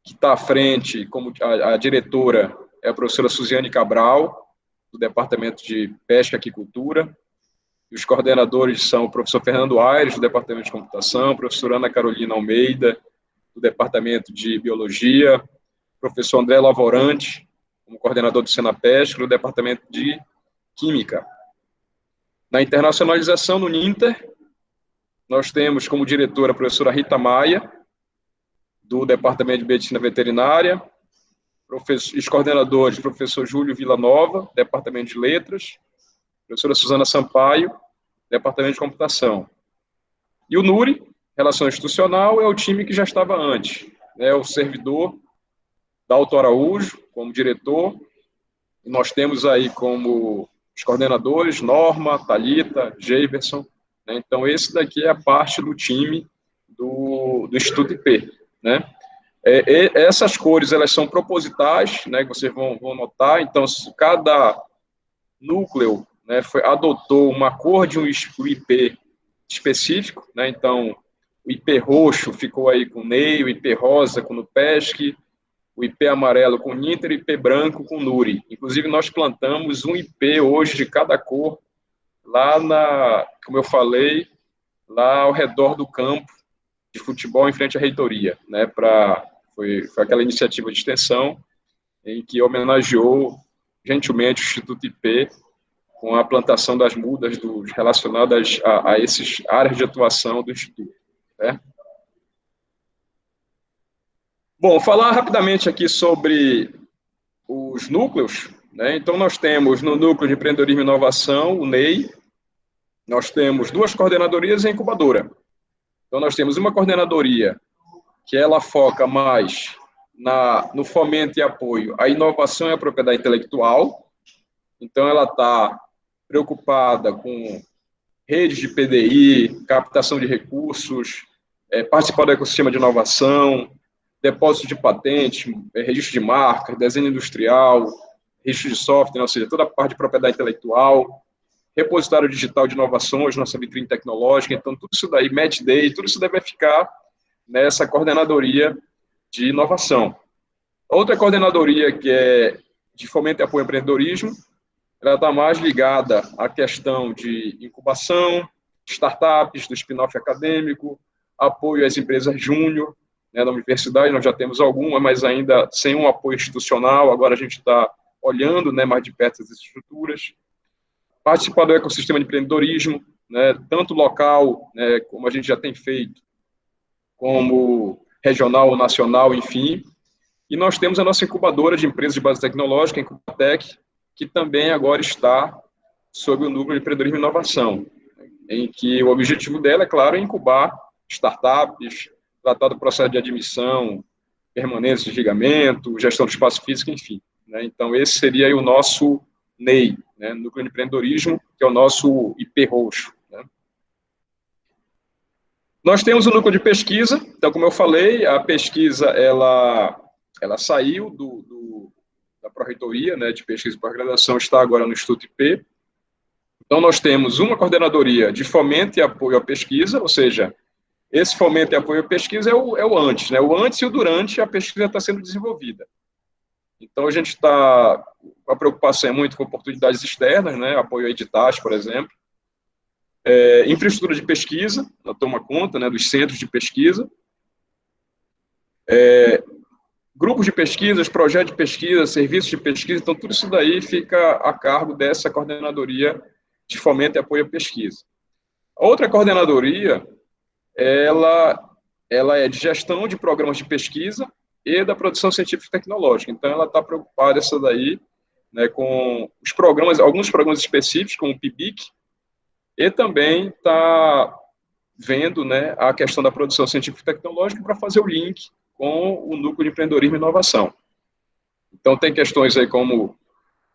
que está à frente, como a diretora é a professora Suziane Cabral, do Departamento de Pesca e Aquicultura, e os coordenadores são o professor Fernando Aires, do Departamento de Computação, a professora Ana Carolina Almeida, do Departamento de Biologia, o professor André Lavorante, como coordenador do Senapesca, do Departamento de Química. Na internacionalização, no NINTER, nós temos como diretora a professora Rita Maia, do Departamento de Medicina Veterinária, os coordenadores, professor Júlio Villanova, Departamento de Letras, professora Suzana Sampaio, Departamento de Computação. E o NURI, Relação Institucional, é o time que já estava antes, né, o servidor Dalto Araújo, como diretor, e nós temos aí como os coordenadores, Norma, Thalita, Geiberson, né? Então, esse daqui é a parte do time do Instituto IP, né? Essas cores, elas são propositais, né, que vocês vão notar, então, cada núcleo, né, adotou uma cor de um IP específico, né, então, o IP roxo ficou aí com o NEI, o IP rosa com o NUPESC, o IP amarelo com o NINTER e o IP branco com o NURI. Inclusive, nós plantamos um IP hoje de cada cor, lá como eu falei, lá ao redor do campo de futebol em frente à reitoria, né? Foi aquela iniciativa de extensão em que homenageou gentilmente o Instituto IP com a plantação das mudas relacionadas a essas áreas de atuação do Instituto, né? Bom, falar rapidamente aqui sobre os núcleos, né? Então, nós temos no Núcleo de Empreendedorismo e Inovação, o NEI, nós temos 2 coordenadorias e incubadora. Então, nós temos uma coordenadoria que ela foca mais no fomento e apoio à inovação e à propriedade intelectual, Então, ela está preocupada com redes de PDI, captação de recursos, participar do ecossistema de inovação, depósito de patente, registro de marca, desenho industrial, registro de software, ou seja, toda a parte de propriedade intelectual, repositório digital de inovações, nossa vitrine tecnológica. Então, tudo isso daí, Match Day, tudo isso deve ficar nessa coordenadoria de inovação. Outra coordenadoria, que é de fomento e apoio ao empreendedorismo, ela está mais ligada à questão de incubação, startups, do spin-off acadêmico, apoio às empresas júnior, né, da universidade. Nós já temos alguma, mas ainda sem um apoio institucional. Agora a gente está olhando, né, mais de perto as estruturas. Participar do ecossistema de empreendedorismo, né, tanto local, né, como a gente já tem feito, como regional, nacional, enfim. E nós temos a nossa incubadora de empresas de base tecnológica, a Incubatec, que também agora está sob o núcleo de empreendedorismo e inovação, em que o objetivo dela, é claro, é incubar startups, tratar do processo de admissão, permanência, desligamento, gestão do espaço físico, enfim. Né? Então, esse seria aí o nosso NEI, né? Núcleo de Empreendedorismo, que é o nosso IP roxo. Né? Nós temos o núcleo de pesquisa. Então, como eu falei, a pesquisa ela saiu da Pró-Reitoria, né, de pesquisa e pós-graduação, está agora no Instituto IP. Então, nós temos uma coordenadoria de fomento e apoio à pesquisa, ou seja, esse fomento e apoio à pesquisa é o antes, né? O antes e o durante a pesquisa está sendo desenvolvida. Então, a gente está com a preocupação muito com oportunidades externas, né? Apoio a editais, por exemplo. Infraestrutura de pesquisa, ela toma conta, né, dos centros de pesquisa. Grupos de pesquisas, projetos de pesquisa, serviços de pesquisa, então tudo isso daí fica a cargo dessa coordenadoria de fomento e apoio à pesquisa. A outra coordenadoria, ela é de gestão de programas de pesquisa e da produção científica e tecnológica. Então, ela está preocupada, essa daí, né, com os programas, alguns programas específicos, como o PIBIC, e também está vendo, né, a questão da produção científica e tecnológica para fazer o link com o núcleo de empreendedorismo e inovação. Então, tem questões aí como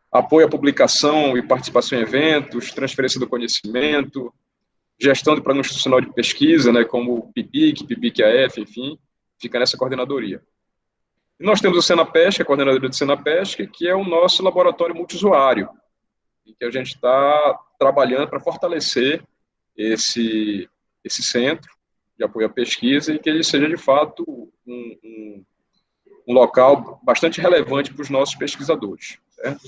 apoio à publicação e participação em eventos, transferência do conhecimento, gestão de programa institucional de pesquisa, né, como o PIBIC, PIBIC-AF, enfim, fica nessa coordenadoria. E nós temos o Senapesc, a coordenadoria do Senapesc, que é o nosso laboratório multiusuário, em que a gente está trabalhando para fortalecer esse centro de apoio à pesquisa e que ele seja, de fato, um local bastante relevante para os nossos pesquisadores. Certo?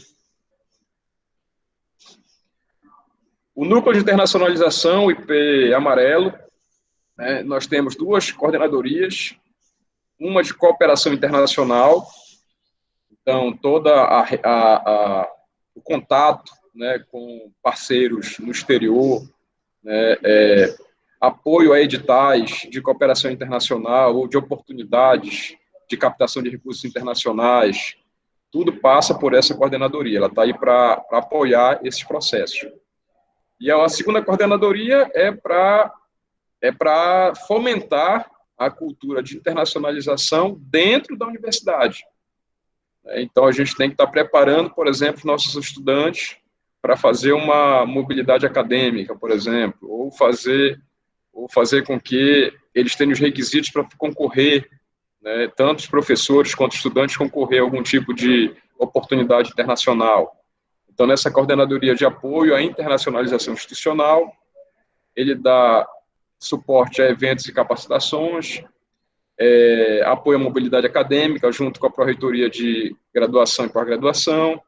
O Núcleo de Internacionalização, o IP amarelo, né, nós temos duas coordenadorias, uma de cooperação internacional, então, todo o contato, né, com parceiros no exterior, né, apoio a editais de cooperação internacional ou de oportunidades de captação de recursos internacionais, tudo passa por essa coordenadoria, ela está aí para apoiar esses processos. E a segunda coordenadoria é para fomentar a cultura de internacionalização dentro da universidade. Então, a gente tem que estar preparando, por exemplo, nossos estudantes para fazer uma mobilidade acadêmica, por exemplo, ou fazer com que eles tenham os requisitos para concorrer, né, tanto os professores quanto os estudantes concorrer a algum tipo de oportunidade internacional. Então, nessa coordenadoria de apoio à internacionalização institucional, ele dá suporte a eventos e capacitações, apoio à mobilidade acadêmica, junto com a Pró-Reitoria de Graduação e Pós-Graduação,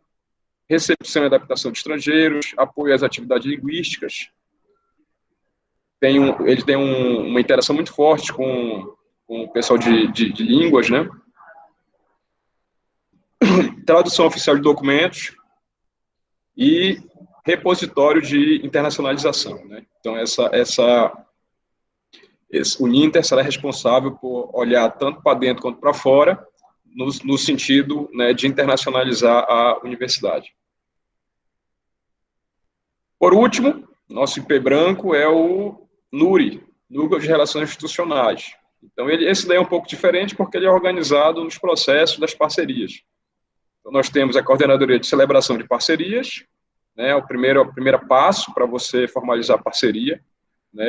recepção e adaptação de estrangeiros, apoio às atividades linguísticas. Ele tem uma interação muito forte com o pessoal de línguas, né? Tradução oficial de documentos e repositório de internacionalização, né? Então, o NINTER será responsável por olhar tanto para dentro quanto para fora, no sentido, né, de internacionalizar a universidade. Por último, nosso IP branco é o NURI, Núcleo de Relações Institucionais. Então, esse daí é um pouco diferente porque ele é organizado nos processos das parcerias. Então, nós temos a Coordenadoria de Celebração de Parcerias, né, o primeiro passo para você formalizar a parceria, né,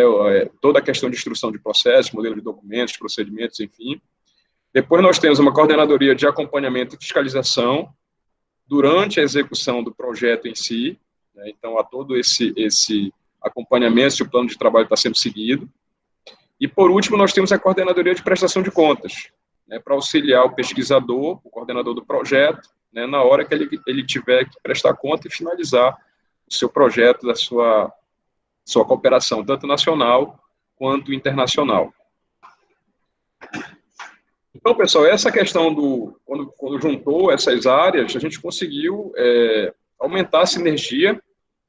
toda a questão de instrução de processos, modelo de documentos, procedimentos, enfim. Depois nós temos uma coordenadoria de acompanhamento e fiscalização durante a execução do projeto em si, né, então há todo esse acompanhamento se o plano de trabalho está sendo seguido. E, por último, nós temos a coordenadoria de prestação de contas, né, para auxiliar o pesquisador, o coordenador do projeto, né, na hora que ele tiver que prestar conta e finalizar o seu projeto, da sua cooperação, tanto nacional quanto internacional. Então, pessoal, essa questão quando juntou essas áreas, a gente conseguiu aumentar a sinergia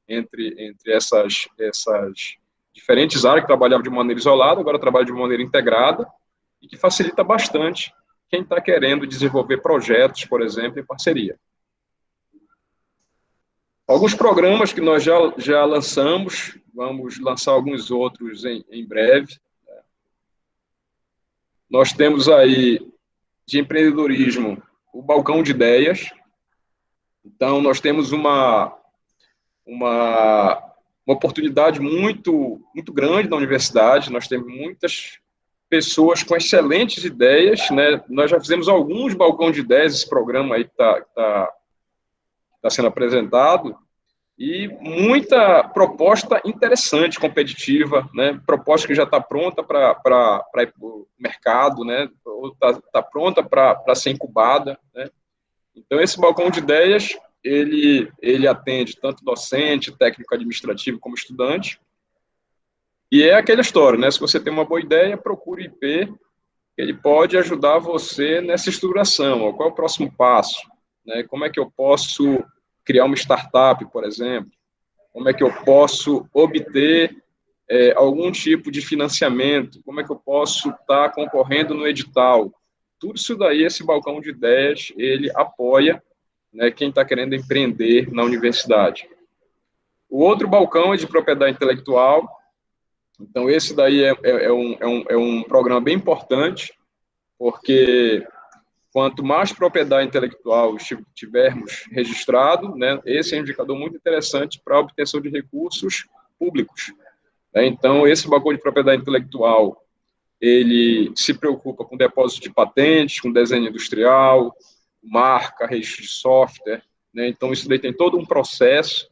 entre essas diferentes áreas que trabalhavam de maneira isolada, agora trabalham de maneira integrada, e que facilita bastante quem está querendo desenvolver projetos, por exemplo, em parceria. Alguns programas que nós já lançamos, vamos lançar alguns outros em breve. Nós temos aí, de empreendedorismo, o Balcão de Ideias. Então, nós temos uma oportunidade muito grande na universidade, nós temos muitas pessoas com excelentes ideias, né? Nós já fizemos alguns balcões de ideias, esse programa aí que tá sendo apresentado, e muita proposta interessante, competitiva, né? Proposta que já está pronta para ir para o mercado, né? Ou tá pronta para ser incubada, né? Então, esse balcão de ideias, ele atende tanto docente, técnico administrativo, como estudante. E é aquela história, né? Se você tem uma boa ideia, procure o IP, ele pode ajudar você nessa estruturação. Qual é o próximo passo? Né? Como é que eu posso criar uma startup, por exemplo? Como é que eu posso obter algum tipo de financiamento? Como é que eu posso estar concorrendo no edital? Tudo isso daí, esse balcão de ideias, ele apoia, né, quem está querendo empreender na universidade. O outro balcão é de propriedade intelectual. Então, esse daí é um programa bem importante, porque quanto mais propriedade intelectual tivermos registrado, né, esse é um indicador muito interessante para a obtenção de recursos públicos. Então, esse balcão de propriedade intelectual, ele se preocupa com depósito de patentes, com desenho industrial, marca, registro de software, né? Então, isso daí tem todo um processo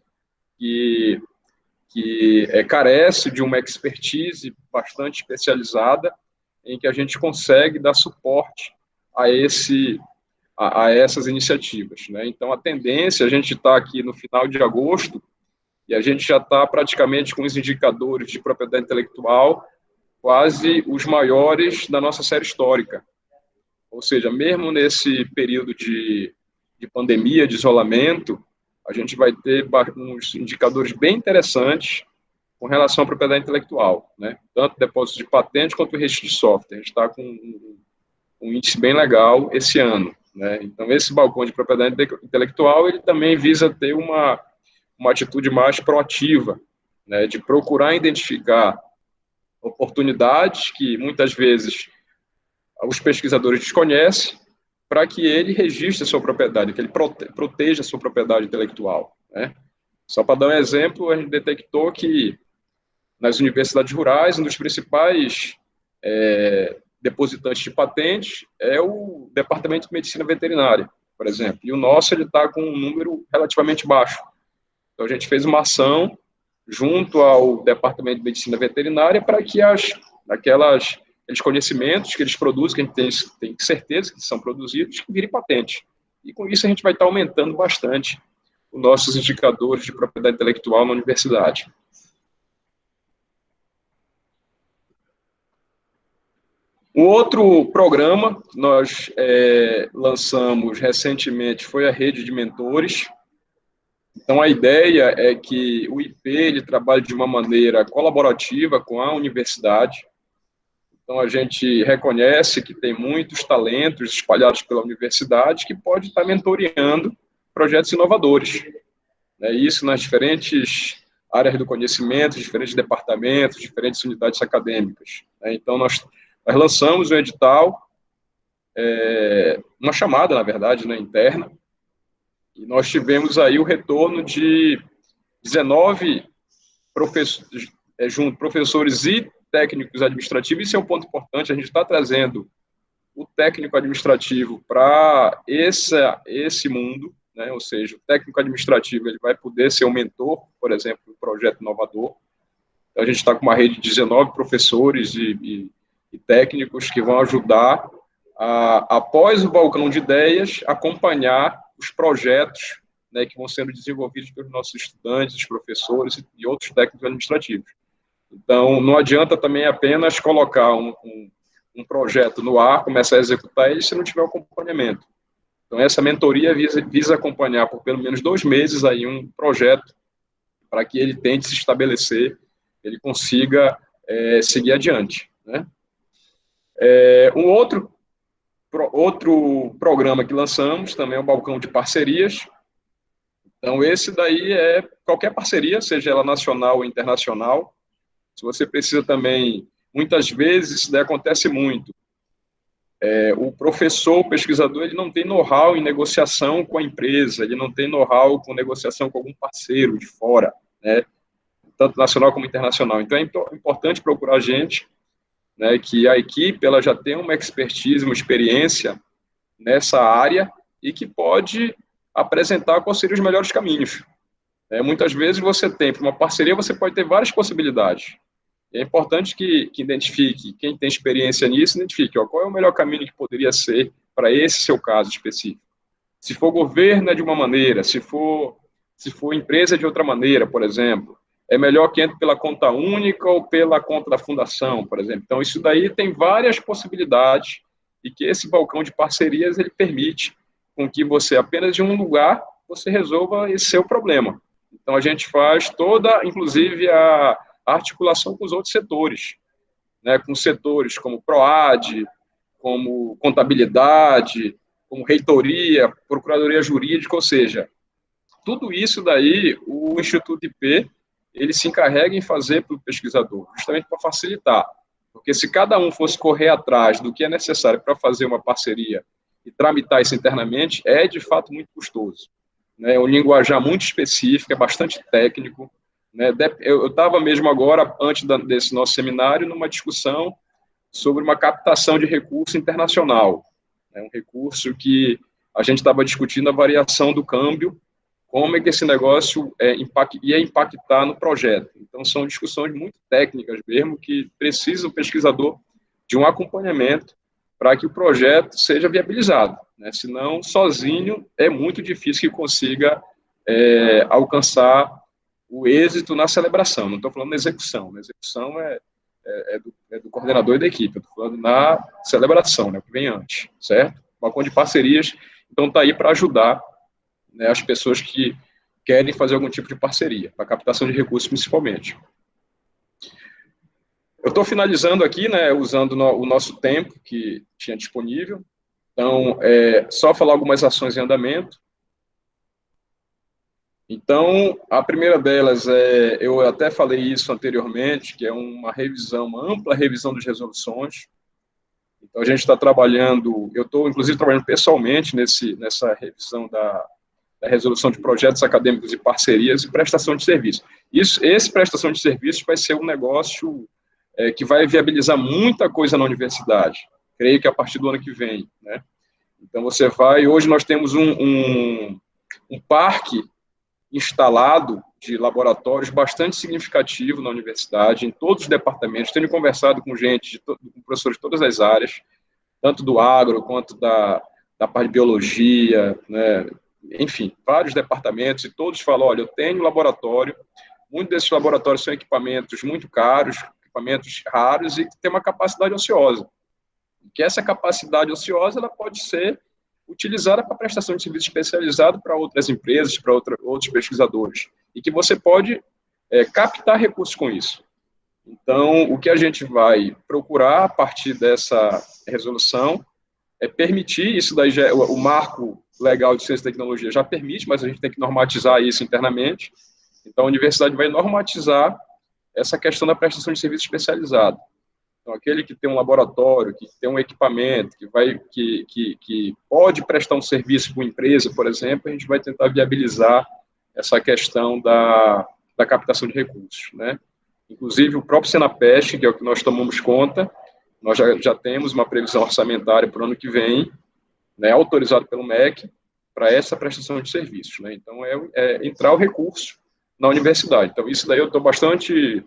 que carece de uma expertise bastante especializada, em que a gente consegue dar suporte a essas iniciativas, né? Então, a tendência, a gente está aqui no final de agosto, e a gente já está praticamente com os indicadores de propriedade intelectual quase os maiores da nossa série histórica. Ou seja, mesmo nesse período de pandemia, de isolamento, a gente vai ter uns indicadores bem interessantes com relação à propriedade intelectual, né? Tanto depósito de patente quanto registro de software. A gente está com um índice bem legal esse ano, né? Então, esse balcão de propriedade intelectual, ele também visa ter uma atitude mais proativa, né? De procurar identificar oportunidades que, muitas vezes, os pesquisadores desconhecem, para que ele registre a sua propriedade, que ele proteja a sua propriedade intelectual, né? Só para dar um exemplo, a gente detectou que nas universidades rurais, um dos principais depositantes de patentes é o Departamento de Medicina Veterinária, por exemplo, e o nosso está com um número relativamente baixo. Então, a gente fez uma ação junto ao Departamento de Medicina Veterinária para que aqueles conhecimentos que eles produzem, que a gente tem certeza que são produzidos, que virem patente. E com isso a gente vai estar aumentando bastante os nossos indicadores de propriedade intelectual na universidade. Um outro programa que nós lançamos recentemente foi a rede de mentores. Então, a ideia é que o IP ele trabalhe de uma maneira colaborativa com a universidade. Então, a gente reconhece que tem muitos talentos espalhados pela universidade que pode estar mentoreando projetos inovadores. Isso nas diferentes áreas do conhecimento, diferentes departamentos, diferentes unidades acadêmicas. Então, nós lançamos um edital, uma chamada, na verdade, interna, e nós tivemos aí o retorno de 19 professores e técnicos administrativos. Isso é um ponto importante, a gente está trazendo o técnico administrativo para esse mundo, né? Ou seja, o técnico administrativo ele vai poder ser um mentor, por exemplo, do projeto inovador. Então, a gente está com uma rede de 19 professores e técnicos que vão ajudar após o balcão de ideias, acompanhar os projetos, né, que vão sendo desenvolvidos pelos nossos estudantes, os professores e outros técnicos administrativos. Então, não adianta também apenas colocar um projeto no ar, começar a executar ele se não tiver o acompanhamento. Então, essa mentoria visa acompanhar por pelo menos 2 meses aí um projeto para que ele tente se estabelecer, ele consiga seguir adiante, né? Um outro programa que lançamos também é o balcão de parcerias. Então, esse daí é qualquer parceria, seja ela nacional ou internacional. Se você precisa também, muitas vezes, isso daí acontece muito. O professor, o pesquisador, ele não tem know-how em negociação com a empresa, ele não tem know-how com negociação com algum parceiro de fora, né? Tanto nacional como internacional. Então, é importante procurar a gente, né, que a equipe ela já tem uma expertise, uma experiência nessa área e que pode apresentar quais seriam os melhores caminhos. Muitas vezes você tem, para uma parceria, você pode ter várias possibilidades. É importante que identifique, quem tem experiência nisso, identifique qual é o melhor caminho que poderia ser para esse seu caso específico. Se for governo, é de uma maneira, se for empresa, é de outra maneira, por exemplo. É melhor que entre pela conta única ou pela conta da fundação, por exemplo. Então, isso daí tem várias possibilidades e que esse balcão de parcerias, ele permite com que você, apenas de um lugar, você resolva esse seu problema. Então, a gente faz toda, inclusive, a articulação com os outros setores, né, com setores como PROAD, como contabilidade, como reitoria, procuradoria jurídica, ou seja, tudo isso daí o Instituto IP ele se encarrega em fazer para o pesquisador, justamente para facilitar, porque se cada um fosse correr atrás do que é necessário para fazer uma parceria e tramitar isso internamente, é de fato muito custoso, né? É um linguajar muito específico, é bastante técnico, né? Eu estava mesmo agora, antes desse nosso seminário, numa discussão sobre uma captação de recurso internacional, né? Um recurso que a gente estava discutindo a variação do câmbio, como é que esse negócio ia impactar no projeto. Então, são discussões muito técnicas mesmo, que precisa o pesquisador de um acompanhamento para que o projeto seja viabilizado, né? Senão, sozinho, é muito difícil que consiga alcançar o êxito na celebração. Não estou falando na execução. Na execução é do coordenador e da equipe. Eu estou falando na celebração, né, o que vem antes, certo? Balcão de parcerias, então está aí para ajudar, né, as pessoas que querem fazer algum tipo de parceria, para captação de recursos principalmente. Eu estou finalizando aqui, né, usando o nosso tempo que tinha disponível. Então, só falar algumas ações em andamento. Então, a primeira delas eu até falei isso anteriormente, que é uma revisão, uma ampla revisão das resoluções. Então, a gente está trabalhando, eu estou, inclusive, trabalhando pessoalmente nessa revisão da resolução de projetos acadêmicos e parcerias e prestação de serviço. Esse prestação de serviços vai ser um negócio que vai viabilizar muita coisa na universidade, creio que a partir do ano que vem, né? Então, hoje nós temos um parque instalado de laboratórios bastante significativo na universidade, em todos os departamentos, tendo conversado com com professores de todas as áreas, tanto do agro quanto da parte de biologia, né? Enfim, vários departamentos, e todos falam, olha, eu tenho um laboratório, muitos desses laboratórios são equipamentos muito caros, equipamentos raros e que tem uma capacidade ociosa. Que essa capacidade ociosa ela pode ser utilizada para prestação de serviço especializado para outras empresas, para outros pesquisadores, e que você pode captar recursos com isso. Então, o que a gente vai procurar a partir dessa resolução é permitir, isso daí já, o marco legal de ciência e tecnologia já permite, mas a gente tem que normatizar isso internamente. Então, a universidade vai normatizar essa questão da prestação de serviço especializado. Então, aquele que tem um laboratório, que tem um equipamento, que pode prestar um serviço para uma empresa, por exemplo, a gente vai tentar viabilizar essa questão da captação de recursos, né? Inclusive, o próprio Senapesc, que é o que nós tomamos conta, nós já temos uma previsão orçamentária para o ano que vem, né, autorizado pelo MEC, para essa prestação de serviços, né? Então, é entrar o recurso na universidade. Então, isso daí eu estou bastante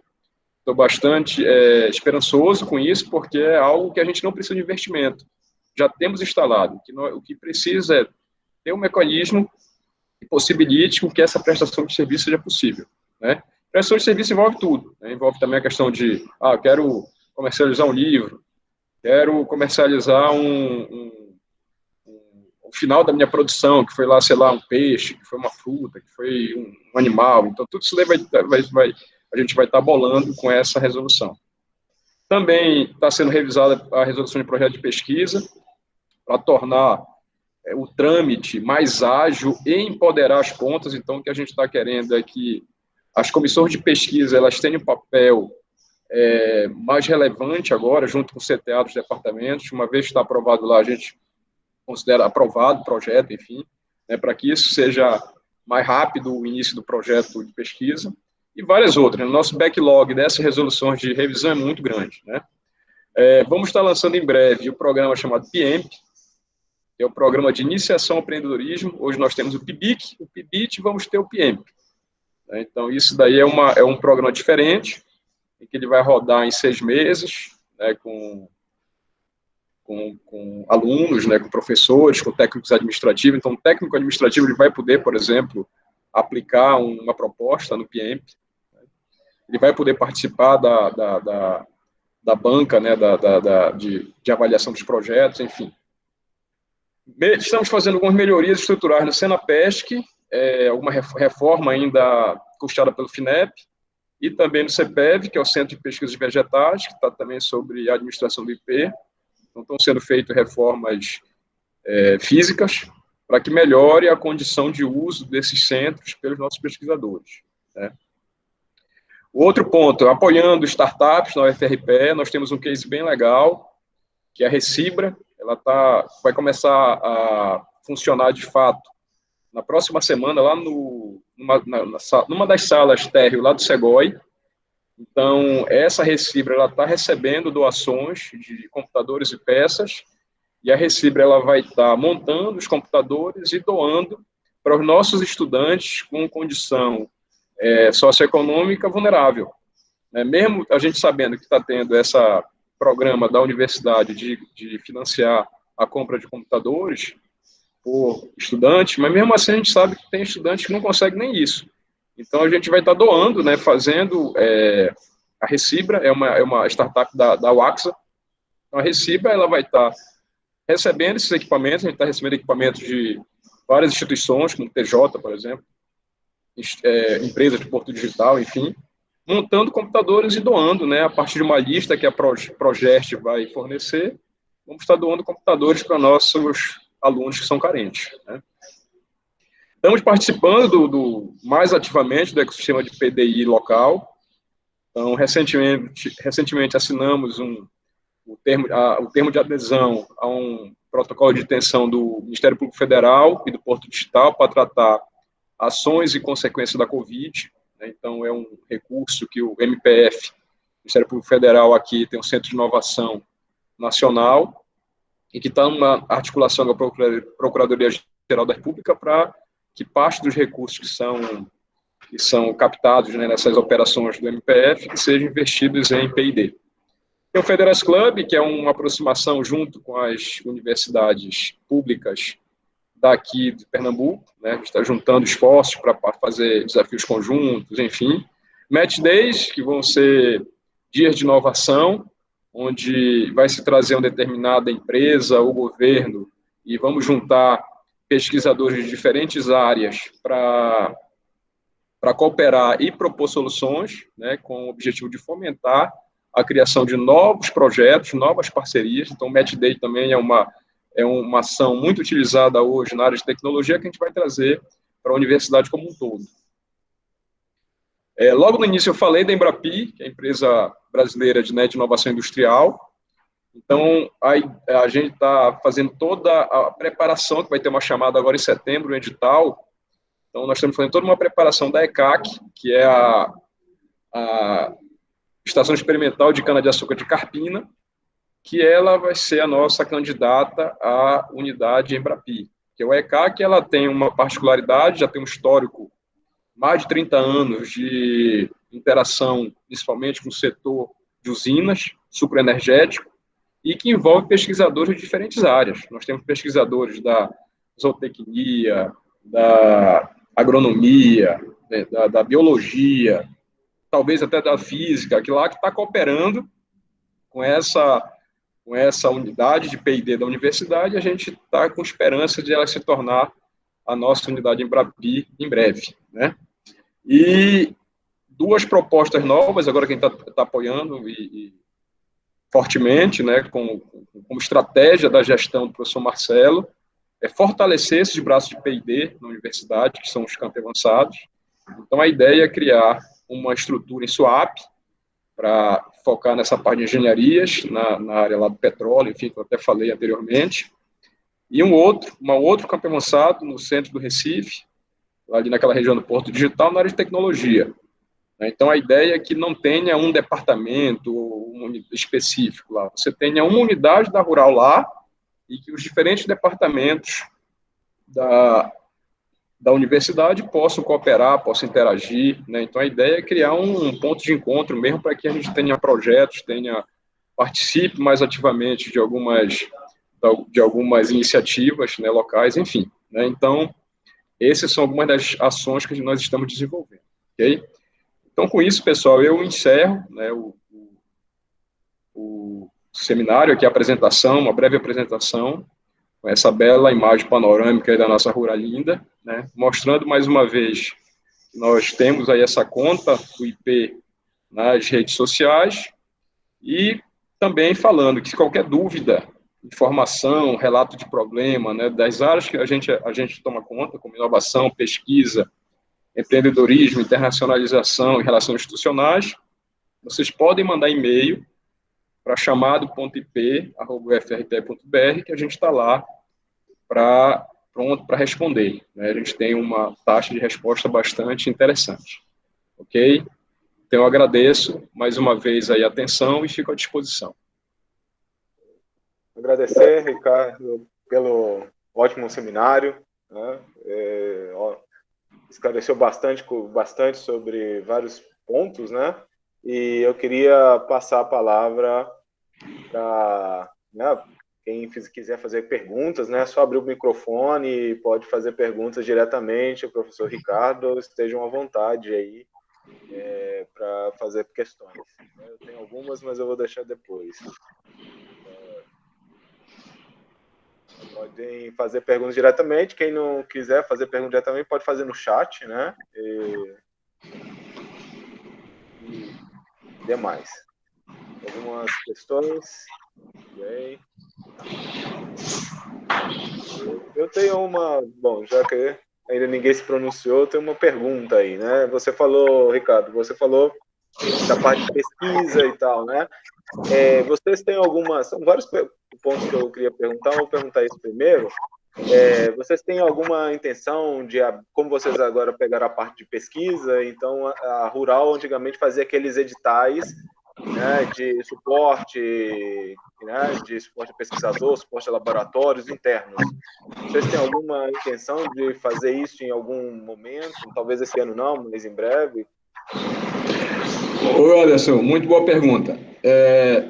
esperançoso com isso, porque é algo que a gente não precisa de investimento. Já temos instalado. O que precisa é ter um mecanismo que possibilite que essa prestação de serviço seja possível, né? Prestação de serviço envolve tudo, né? Envolve também a questão de, quero comercializar um livro, quero comercializar o final da minha produção, que foi lá, sei lá, um peixe, que foi uma fruta, que foi um animal. Então, tudo isso daí a gente vai estar bolando com essa resolução. Também está sendo revisada a resolução de projeto de pesquisa, para tornar o trâmite mais ágil e empoderar as pontas. Então, o que a gente está querendo é que as comissões de pesquisa elas tenham um papel mais relevante agora, junto com o CTA dos departamentos. Uma vez que está aprovado lá, a gente considera aprovado o projeto, enfim, né, para que isso seja mais rápido o início do projeto de pesquisa, e várias outras. O nosso backlog dessas resoluções de revisão é muito grande, né? Vamos estar lançando em breve o programa chamado PIEMP, que é o Programa de Iniciação ao Empreendedorismo. Hoje nós temos o PIBIC, o PIBIT, e vamos ter o PIEMP. Então, isso daí é um programa diferente, em que ele vai rodar em 6 meses, né, com alunos, né, com professores, com técnicos administrativos. Então, o técnico administrativo ele vai poder, por exemplo, aplicar uma proposta no PIEMP, né? Ele vai poder participar da banca, né, de avaliação dos projetos, enfim. Estamos fazendo algumas melhorias estruturais no Senapesc, alguma reforma ainda custeada pelo FINEP, e também no CEPEV, que é o Centro de Pesquisa de Vegetais, que está também sobre a administração do IP. Então, estão sendo feitas reformas físicas para que melhore a condição de uso desses centros pelos nossos pesquisadores, né? O outro ponto, apoiando startups na UFRPE, nós temos um case bem legal, que é a Recibra. Ela vai começar a funcionar de fato na próxima semana, lá numa das salas térreo lá do Segoi. Então, essa Recibra ela está recebendo doações de computadores e peças, e a Recibra ela vai estar montando os computadores e doando para os nossos estudantes com condição socioeconômica vulnerável, né? Mesmo a gente sabendo que está tendo esse programa da universidade de financiar a compra de computadores por estudante, mas mesmo assim a gente sabe que tem estudantes que não conseguem nem isso. Então, a gente vai estar doando, né, fazendo a Recibra, é uma startup da Waxa. Então, a Recibra ela vai estar recebendo esses equipamentos. A gente está recebendo equipamentos de várias instituições, como o TJ, por exemplo, empresas de Porto Digital, enfim, montando computadores e doando, né, a partir de uma lista que a Progest vai fornecer. Vamos estar doando computadores para nossos alunos que são carentes, né? Estamos participando mais ativamente do ecossistema de PDI local. Então, recentemente assinamos o termo de adesão a um protocolo de intenção do Ministério Público Federal e do Porto Digital para tratar ações e consequências da Covid, né? Então, é um recurso que o MPF, Ministério Público Federal, aqui tem um Centro de Inovação Nacional, e que está numa articulação com a Procuradoria-Geral da República para que parte dos recursos que são captados, né, nessas operações do MPF que sejam investidos em P&D. Tem o Federas Club, que é uma aproximação junto com as universidades públicas daqui de Pernambuco, né? A gente está juntando esforços para fazer desafios conjuntos, enfim. Match Days, que vão ser dias de inovação, onde vai se trazer uma determinada empresa ou governo e vamos juntar pesquisadores de diferentes áreas para cooperar e propor soluções, né, com o objetivo de fomentar a criação de novos projetos, novas parcerias. Então, o Match Day também é uma ação muito utilizada hoje na área de tecnologia que a gente vai trazer para a universidade como um todo. Logo no início eu falei da Embrapi, que é a empresa brasileira de inovação industrial. Então, a gente está fazendo toda a preparação, que vai ter uma chamada agora em setembro, um edital, Então, nós estamos fazendo toda uma preparação da ECAC, que é a Estação Experimental de Cana-de-Açúcar de Carpina, que ela vai ser a nossa candidata à unidade Embrapi. Que a ECAC, ela tem uma particularidade, já tem um histórico, mais de 30 anos de interação, principalmente com o setor de usinas, sucroenergético, e que envolve pesquisadores de diferentes áreas. Nós temos pesquisadores da zootecnia, da agronomia, né, da biologia, talvez até da física, que lá que está cooperando com essa unidade de P&D da universidade, a gente está com esperança de ela se tornar a nossa unidade Embrapi em breve, né? E duas propostas novas, agora quem está apoiando e fortemente, né, como estratégia da gestão do professor Marcelo, é fortalecer esses braços de P&D na universidade, que são os campos avançados. Então, a ideia é criar uma estrutura em SWAP, para focar nessa parte de engenharias, na área lá do petróleo, enfim, que eu até falei anteriormente, e um outro campo avançado no centro do Recife, ali naquela região do Porto Digital, na área de tecnologia. Então, a ideia é que não tenha um departamento específico lá, você tenha uma unidade da Rural lá, e que os diferentes departamentos da universidade possam cooperar, possam interagir, né? Então, a ideia é criar um ponto de encontro mesmo para que a gente tenha projetos, participe mais ativamente de algumas iniciativas, né, locais, enfim, né? Então, essas são algumas das ações que nós estamos desenvolvendo, ok? Então, com isso, pessoal, eu encerro, né, o seminário aqui, a apresentação, uma breve apresentação, com essa bela imagem panorâmica aí da nossa Ruralinda, né, mostrando mais uma vez que nós temos aí essa conta do IP nas redes sociais e também falando que se qualquer dúvida, informação, relato de problema, né, das áreas que a gente toma conta, como inovação, pesquisa, empreendedorismo, internacionalização e relações institucionais, vocês podem mandar e-mail para chamado.ip@ufrt.br, que a gente está lá pronto para responder, né? A gente tem uma taxa de resposta bastante interessante, ok? Então, eu agradeço mais uma vez aí a atenção e fico à disposição.
Agradecer, Ricardo, pelo ótimo seminário, né? Esclareceu bastante sobre vários pontos, né? E eu queria passar a palavra para, né, quem quiser fazer perguntas, né? Só abrir o microfone e pode fazer perguntas diretamente ao professor Ricardo, estejam à vontade aí para fazer questões. Eu tenho algumas, mas eu vou deixar depois. Podem fazer perguntas diretamente. Quem não quiser fazer pergunta diretamente, pode fazer no chat, né? E demais. Algumas questões. Bem. Eu tenho uma... Bom, já que ainda ninguém se pronunciou, eu tenho uma pergunta aí, né? Você falou, Ricardo, da parte de pesquisa e tal, né? Vocês têm algumas... São vários pontos que eu queria perguntar, vou perguntar isso primeiro. Vocês têm alguma intenção de, como vocês agora pegaram a parte de pesquisa, então a Rural antigamente fazia aqueles editais, né, de suporte, né, a pesquisador, suporte a laboratórios internos. Vocês têm alguma intenção de fazer isso em algum momento? Talvez esse ano não, mas em breve?
Oi, Anderson, muito boa pergunta.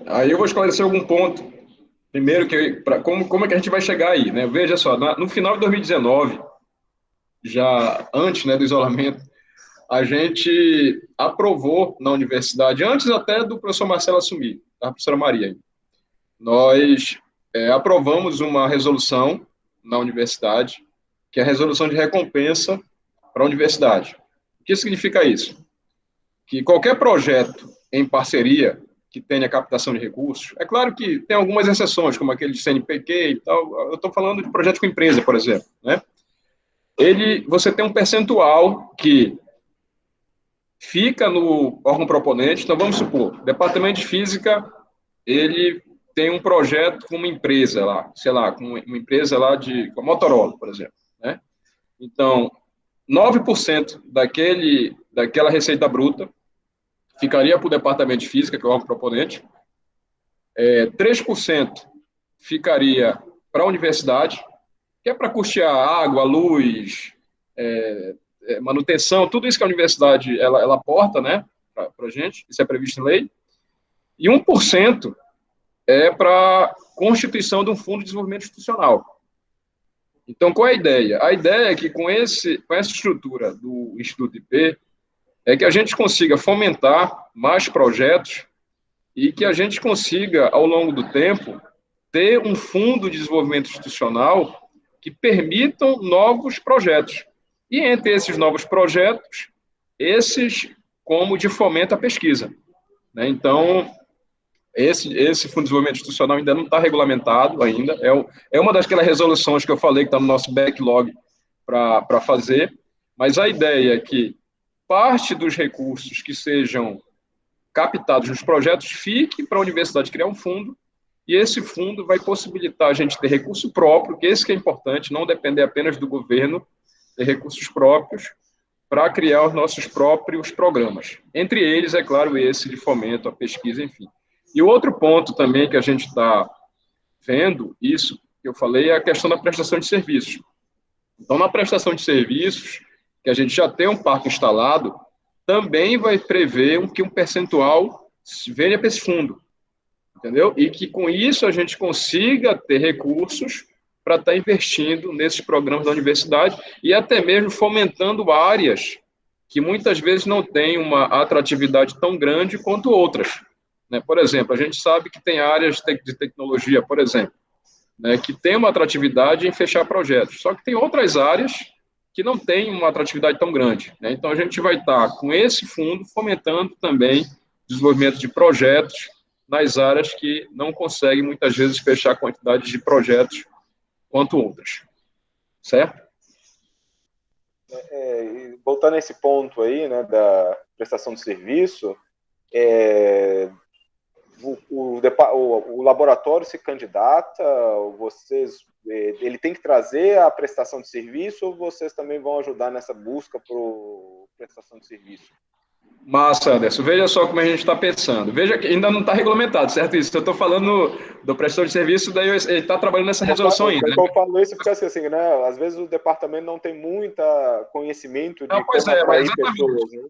Aí eu vou esclarecer algum ponto. Primeiro, como é que a gente vai chegar aí, né? Veja só, no final de 2019, já antes, né, do isolamento, a gente aprovou na universidade, antes até do professor Marcelo assumir, a professora Maria, nós aprovamos uma resolução na universidade, que é a resolução de recompensa para a universidade. O que significa isso? Que qualquer projeto em parceria que tenha captação de recursos, é claro que tem algumas exceções, como aquele de CNPq e tal, eu estou falando de projeto com empresa, por exemplo, né? Você tem um percentual que fica no órgão proponente. Então, vamos supor, o departamento de física, ele tem um projeto com uma empresa lá, sei lá, com uma empresa lá com a Motorola, por exemplo, né? Então, 9% daquela receita bruta ficaria para o departamento de física, que é o órgão proponente, 3% ficaria para a universidade, que é para custear água, luz, manutenção, tudo isso que a universidade ela aporta, né, para a gente, isso é previsto em lei, e 1% é para a constituição de um fundo de desenvolvimento institucional. Então, qual é a ideia? A ideia é que com essa estrutura do Instituto IP, é que a gente consiga fomentar mais projetos e que a gente consiga, ao longo do tempo, ter um fundo de desenvolvimento institucional que permitam novos projetos. E entre esses novos projetos, esses como de fomento à pesquisa. Né? Então, esse fundo de desenvolvimento institucional ainda não está regulamentado ainda, é uma daquelas resoluções que eu falei que está no nosso backlog para fazer, mas a ideia é que parte dos recursos que sejam captados nos projetos fique para a universidade criar um fundo, e esse fundo vai possibilitar a gente ter recurso próprio, que esse que é importante, não depender apenas do governo, ter recursos próprios para criar os nossos próprios programas. Entre eles, é claro, esse de fomento à pesquisa, enfim. E o outro ponto também que a gente está vendo, isso que eu falei, é a questão da prestação de serviços. Então, na prestação de serviços, que a gente já tem um parque instalado, também vai prever que um percentual venha para esse fundo, entendeu? E que com isso a gente consiga ter recursos para estar investindo nesses programas da universidade e até mesmo fomentando áreas que muitas vezes não têm uma atratividade tão grande quanto outras. Né? Por exemplo, a gente sabe que tem áreas de tecnologia, por exemplo, né, que tem uma atratividade em fechar projetos, só que tem outras áreas que não têm uma atratividade tão grande. Né? Então, a gente vai estar, com esse fundo, fomentando também desenvolvimento de projetos nas áreas que não conseguem, muitas vezes, fechar a quantidade de projetos quanto outras. Certo?
Voltando a esse ponto aí, né, da prestação de serviço, o laboratório se candidata, ele tem que trazer a prestação de serviço ou vocês também vão ajudar nessa busca por prestação de serviço?
Massa, Anderson. Veja só como a gente está pensando. Veja que ainda não está regulamentado, certo? Isso. Eu estou falando do prestador de serviço, daí ele está trabalhando nessa resolução ainda.
Né? Eu falo isso porque, assim, né, às vezes o departamento não tem muito conhecimento de
como atrair
pessoas. Né?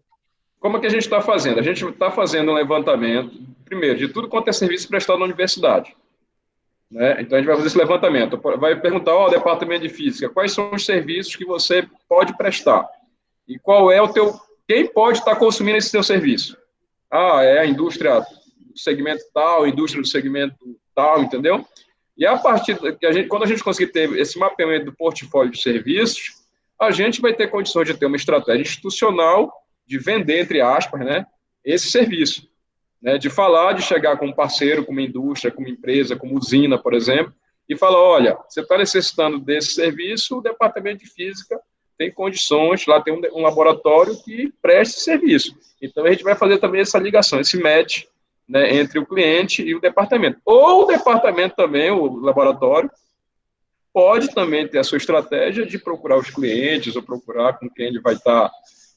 Como é que a gente está fazendo? A gente está fazendo um levantamento, primeiro, de tudo quanto é serviço prestado na universidade. Né? Então, a gente vai fazer esse levantamento. Vai perguntar ao departamento de física quais são os serviços que você pode prestar e qual é o teu... Quem pode estar consumindo esse seu serviço? É a indústria do segmento tal, a indústria do segmento tal, entendeu? E a partir que quando a gente conseguir ter esse mapeamento do portfólio de serviços, a gente vai ter condições de ter uma estratégia institucional de vender, entre aspas, né, esse serviço. Né, de falar, de chegar com um parceiro, com uma indústria, com uma empresa, como usina, por exemplo, e falar, olha, você está necessitando desse serviço, o departamento de física tem condições, lá tem um laboratório que presta esse serviço. Então, a gente vai fazer também essa ligação, esse match, né, entre o cliente e o departamento. Ou o departamento também, o laboratório, pode também ter a sua estratégia de procurar os clientes ou procurar com quem ele vai estar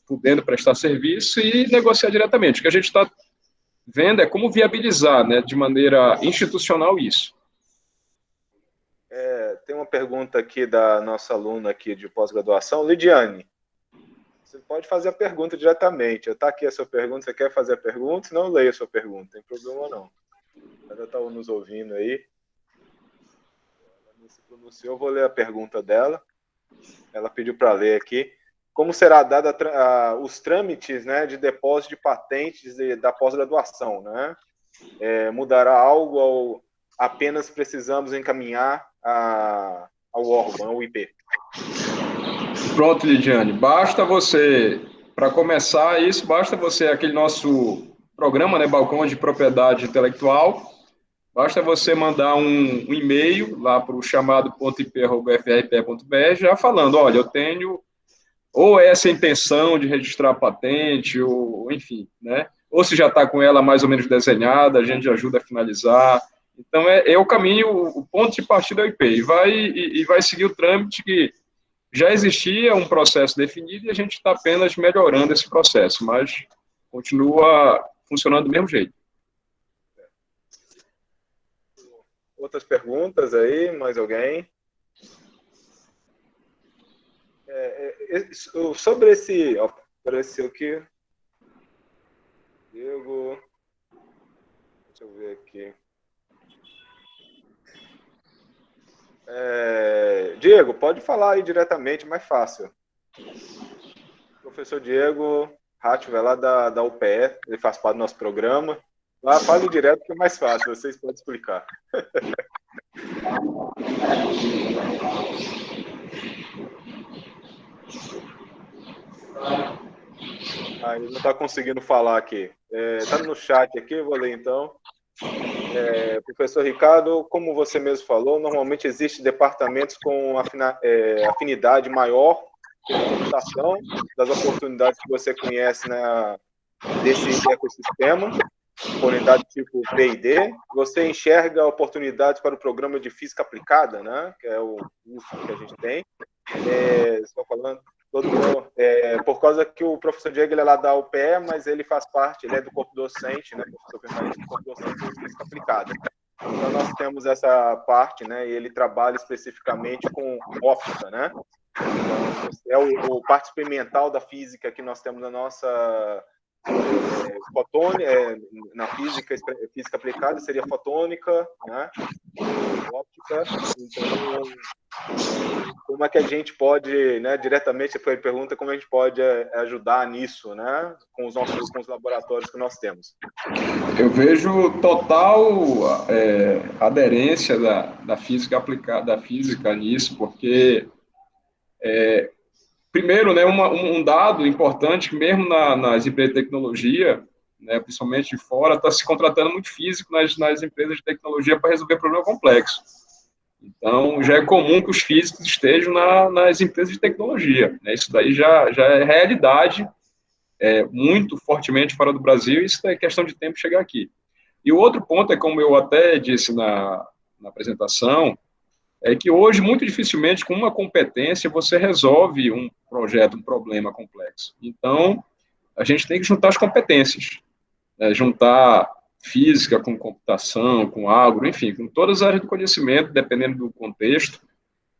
podendo prestar serviço e negociar diretamente. O que a gente está vendo é como viabilizar, né, de maneira institucional isso.
Tem uma pergunta aqui da nossa aluna aqui de pós-graduação, Lidiane. Você pode fazer a pergunta diretamente. Está aqui a sua pergunta, você quer fazer a pergunta? Não leia a sua pergunta, não tem problema não. Ela está nos ouvindo aí. Ela não se pronunciou, eu vou ler a pergunta dela. Ela pediu para ler aqui. Como será dada os trâmites, né, de depósito de patentes da pós-graduação, né? Mudará algo ou apenas precisamos encaminhar ao órgão, ao IP?
Pronto, Lidiane. Para começar isso, basta você, aquele nosso programa, né, Balcão de Propriedade Intelectual, basta você mandar um e-mail lá para o chamado.ip@frpe.br já falando, olha, eu tenho ou essa intenção de registrar a patente, ou enfim, né? Ou se já está com ela mais ou menos desenhada, a gente ajuda a finalizar. Então, é o caminho, o ponto de partida é o IP. E vai seguir o trâmite que já existia um processo definido e a gente está apenas melhorando esse processo, mas continua funcionando do mesmo jeito.
Outras perguntas aí? Mais alguém? Sobre esse... Ó, apareceu aqui. Diego... Deixa eu ver aqui. Diego, pode falar aí diretamente, mais fácil. Professor Diego Ratio, vai lá da UPE, ele faz parte do nosso programa. Lá, fale direto que é mais fácil, vocês podem explicar. Ele não está conseguindo falar aqui. Está no chat aqui, vou ler então. Professor Ricardo, como você mesmo falou, normalmente existem departamentos com afinidade maior pela computação, das oportunidades que você conhece, né, desse ecossistema, oportunidade tipo P&D. Você enxerga oportunidades para o programa de física aplicada, né, que é o curso que a gente tem. Estou falando todo mundo, por causa que o professor Diego ele é lá da UPE, mas ele faz parte, ele é do corpo docente, né, professor permanente do corpo docente de física aplicada. Então nós temos essa parte, né, e ele trabalha especificamente com óptica, né. Então, é o parte experimental da física que nós temos na nossa fotônica, na física aplicada seria fotônica, né, óptica. Então, como é que a gente pode, né, diretamente, foi a pergunta, como a gente pode ajudar nisso, né, com os laboratórios que nós temos?
Eu vejo total aderência da física aplicada, da física nisso, porque primeiro, né, um dado importante que mesmo nas empresas de tecnologia, né, principalmente de fora, está se contratando muito físico nas empresas de tecnologia para resolver problema complexo. Então, já é comum que os físicos estejam nas empresas de tecnologia, né? Isso daí já é realidade, muito fortemente fora do Brasil, e isso é questão de tempo chegar aqui. E o outro ponto é, como eu até disse na apresentação, é que hoje, muito dificilmente, com uma competência, você resolve um projeto, um problema complexo. Então, a gente tem que juntar as competências, né? Juntar física com computação, com agro, enfim, com todas as áreas do conhecimento, dependendo do contexto,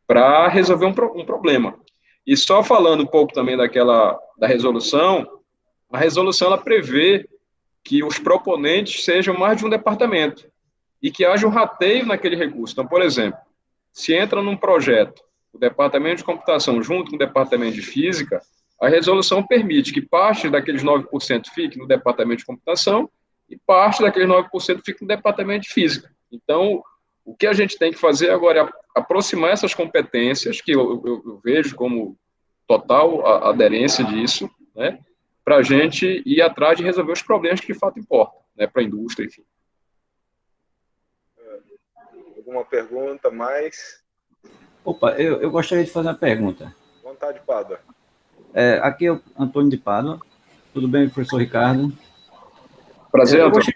para resolver um problema. E só falando um pouco também da resolução, a resolução ela prevê que os proponentes sejam mais de um departamento e que haja um rateio naquele recurso. Então, por exemplo, se entra num projeto o departamento de computação junto com o departamento de física, a resolução permite que parte daqueles 9% fique no departamento de computação e parte daqueles 9% fique no departamento de física. Então, o que a gente tem que fazer agora é aproximar essas competências, que eu vejo como total aderência disso, né, para a gente ir atrás de resolver os problemas que de fato importam, né, para a indústria, enfim.
Alguma pergunta mais?
Opa, eu gostaria de fazer uma pergunta.
Vontade, Pádua.
Aqui é o Antônio de Pádua. Tudo bem, professor Ricardo?
Prazer, Antônio.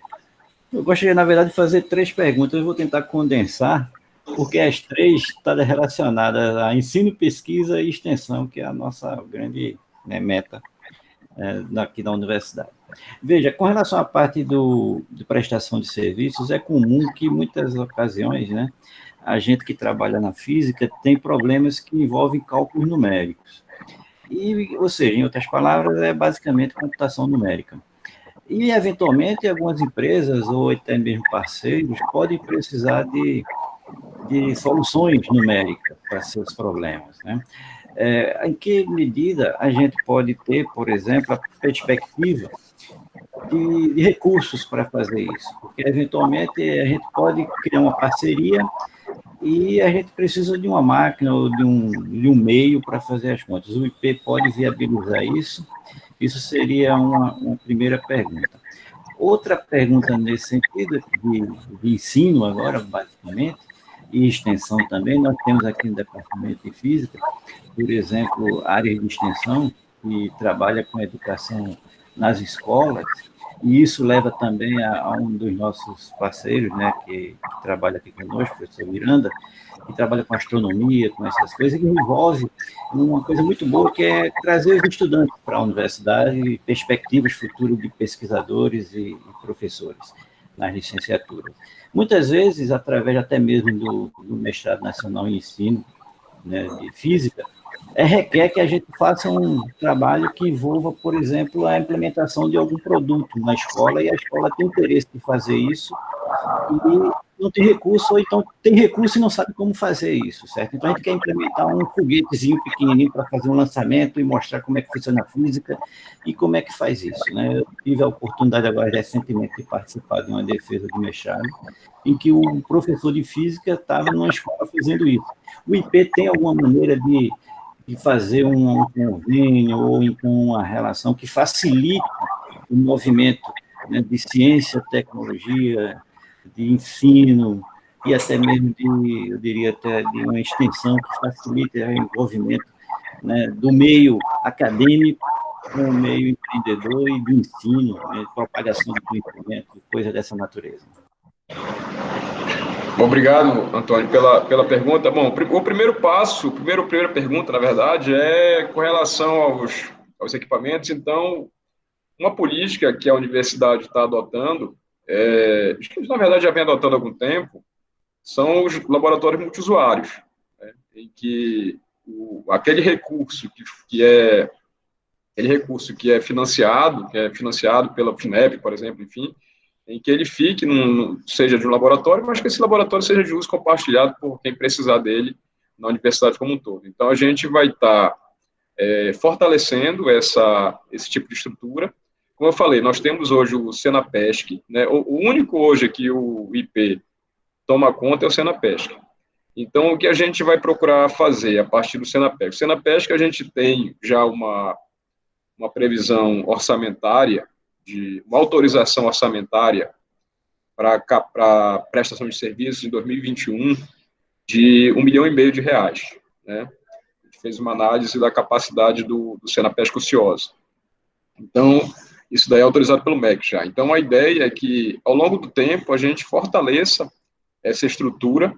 Eu gostaria, na verdade, de fazer 3 perguntas. Eu vou tentar condensar, porque as 3 estão relacionadas a ensino, pesquisa e extensão, que é a nossa grande, né, meta aqui da universidade. Veja, com relação à parte de prestação de serviços, é comum que, em muitas ocasiões, né, a gente que trabalha na física tem problemas que envolvem cálculos numéricos. Ou seja, em outras palavras, é basicamente computação numérica. E, eventualmente, algumas empresas ou até mesmo parceiros podem precisar de soluções numéricas para seus problemas, né? Em que medida a gente pode ter, por exemplo, a perspectiva de recursos para fazer isso? Porque, eventualmente, a gente pode criar uma parceria e a gente precisa de uma máquina ou de um meio para fazer as contas. O IP pode viabilizar isso? Isso seria uma primeira pergunta. Outra pergunta nesse sentido, de ensino agora, basicamente, e extensão também, nós temos aqui no Departamento de Física, por exemplo, áreas de extensão, que trabalha com educação nas escolas, E isso leva também a um dos nossos parceiros, né, que trabalha aqui conosco, o professor Miranda, que trabalha com astronomia, com essas coisas, que envolve uma coisa muito boa, que é trazer os estudantes para a universidade, perspectivas futuras de pesquisadores e professores nas licenciaturas. Muitas vezes, através até mesmo do mestrado nacional em ensino, né, de física, requer que a gente faça um trabalho que envolva, por exemplo, a implementação de algum produto na escola, e a escola tem interesse em fazer isso, e não tem recurso, ou então tem recurso e não sabe como fazer isso, certo? Então a gente quer implementar um foguetezinho pequenininho para fazer um lançamento e mostrar como é que funciona a física e como é que faz isso, né? Eu tive a oportunidade agora recentemente de participar de uma defesa de mestrado, em que o professor de física estava numa escola fazendo isso. O IP tem alguma maneira de fazer um convênio ou então uma relação que facilite o movimento, né, de ciência, tecnologia, de ensino e até mesmo eu diria até de uma extensão que facilite o envolvimento, né, do meio acadêmico com o meio empreendedor e do ensino, né, propagação do conhecimento, coisa dessa natureza.
Obrigado, Antônio, pela pergunta. Bom, o primeiro passo, primeira pergunta, na verdade, é com relação aos equipamentos. Então, uma política que a universidade está adotando, acho que, na verdade, já vem adotando há algum tempo, são os laboratórios multiusuários, né, em que aquele recurso que é financiado pela FINEP, por exemplo, enfim, em que ele fique, seja de um laboratório, mas que esse laboratório seja de uso compartilhado por quem precisar dele na universidade como um todo. Então, a gente vai estar fortalecendo esse tipo de estrutura. Como eu falei, nós temos hoje o Senapesc, né? O único hoje que o IP toma conta é o Senapesc. Então, o que a gente vai procurar fazer a partir do Senapesc? O Senapesc, a gente tem já uma previsão orçamentária, uma autorização orçamentária para prestação de serviços em 2021 de R$1,5 milhão, né? A gente fez uma análise da capacidade do Senapesc ociosa. Então, isso daí é autorizado pelo MEC já. Então, a ideia é que, ao longo do tempo, a gente fortaleça essa estrutura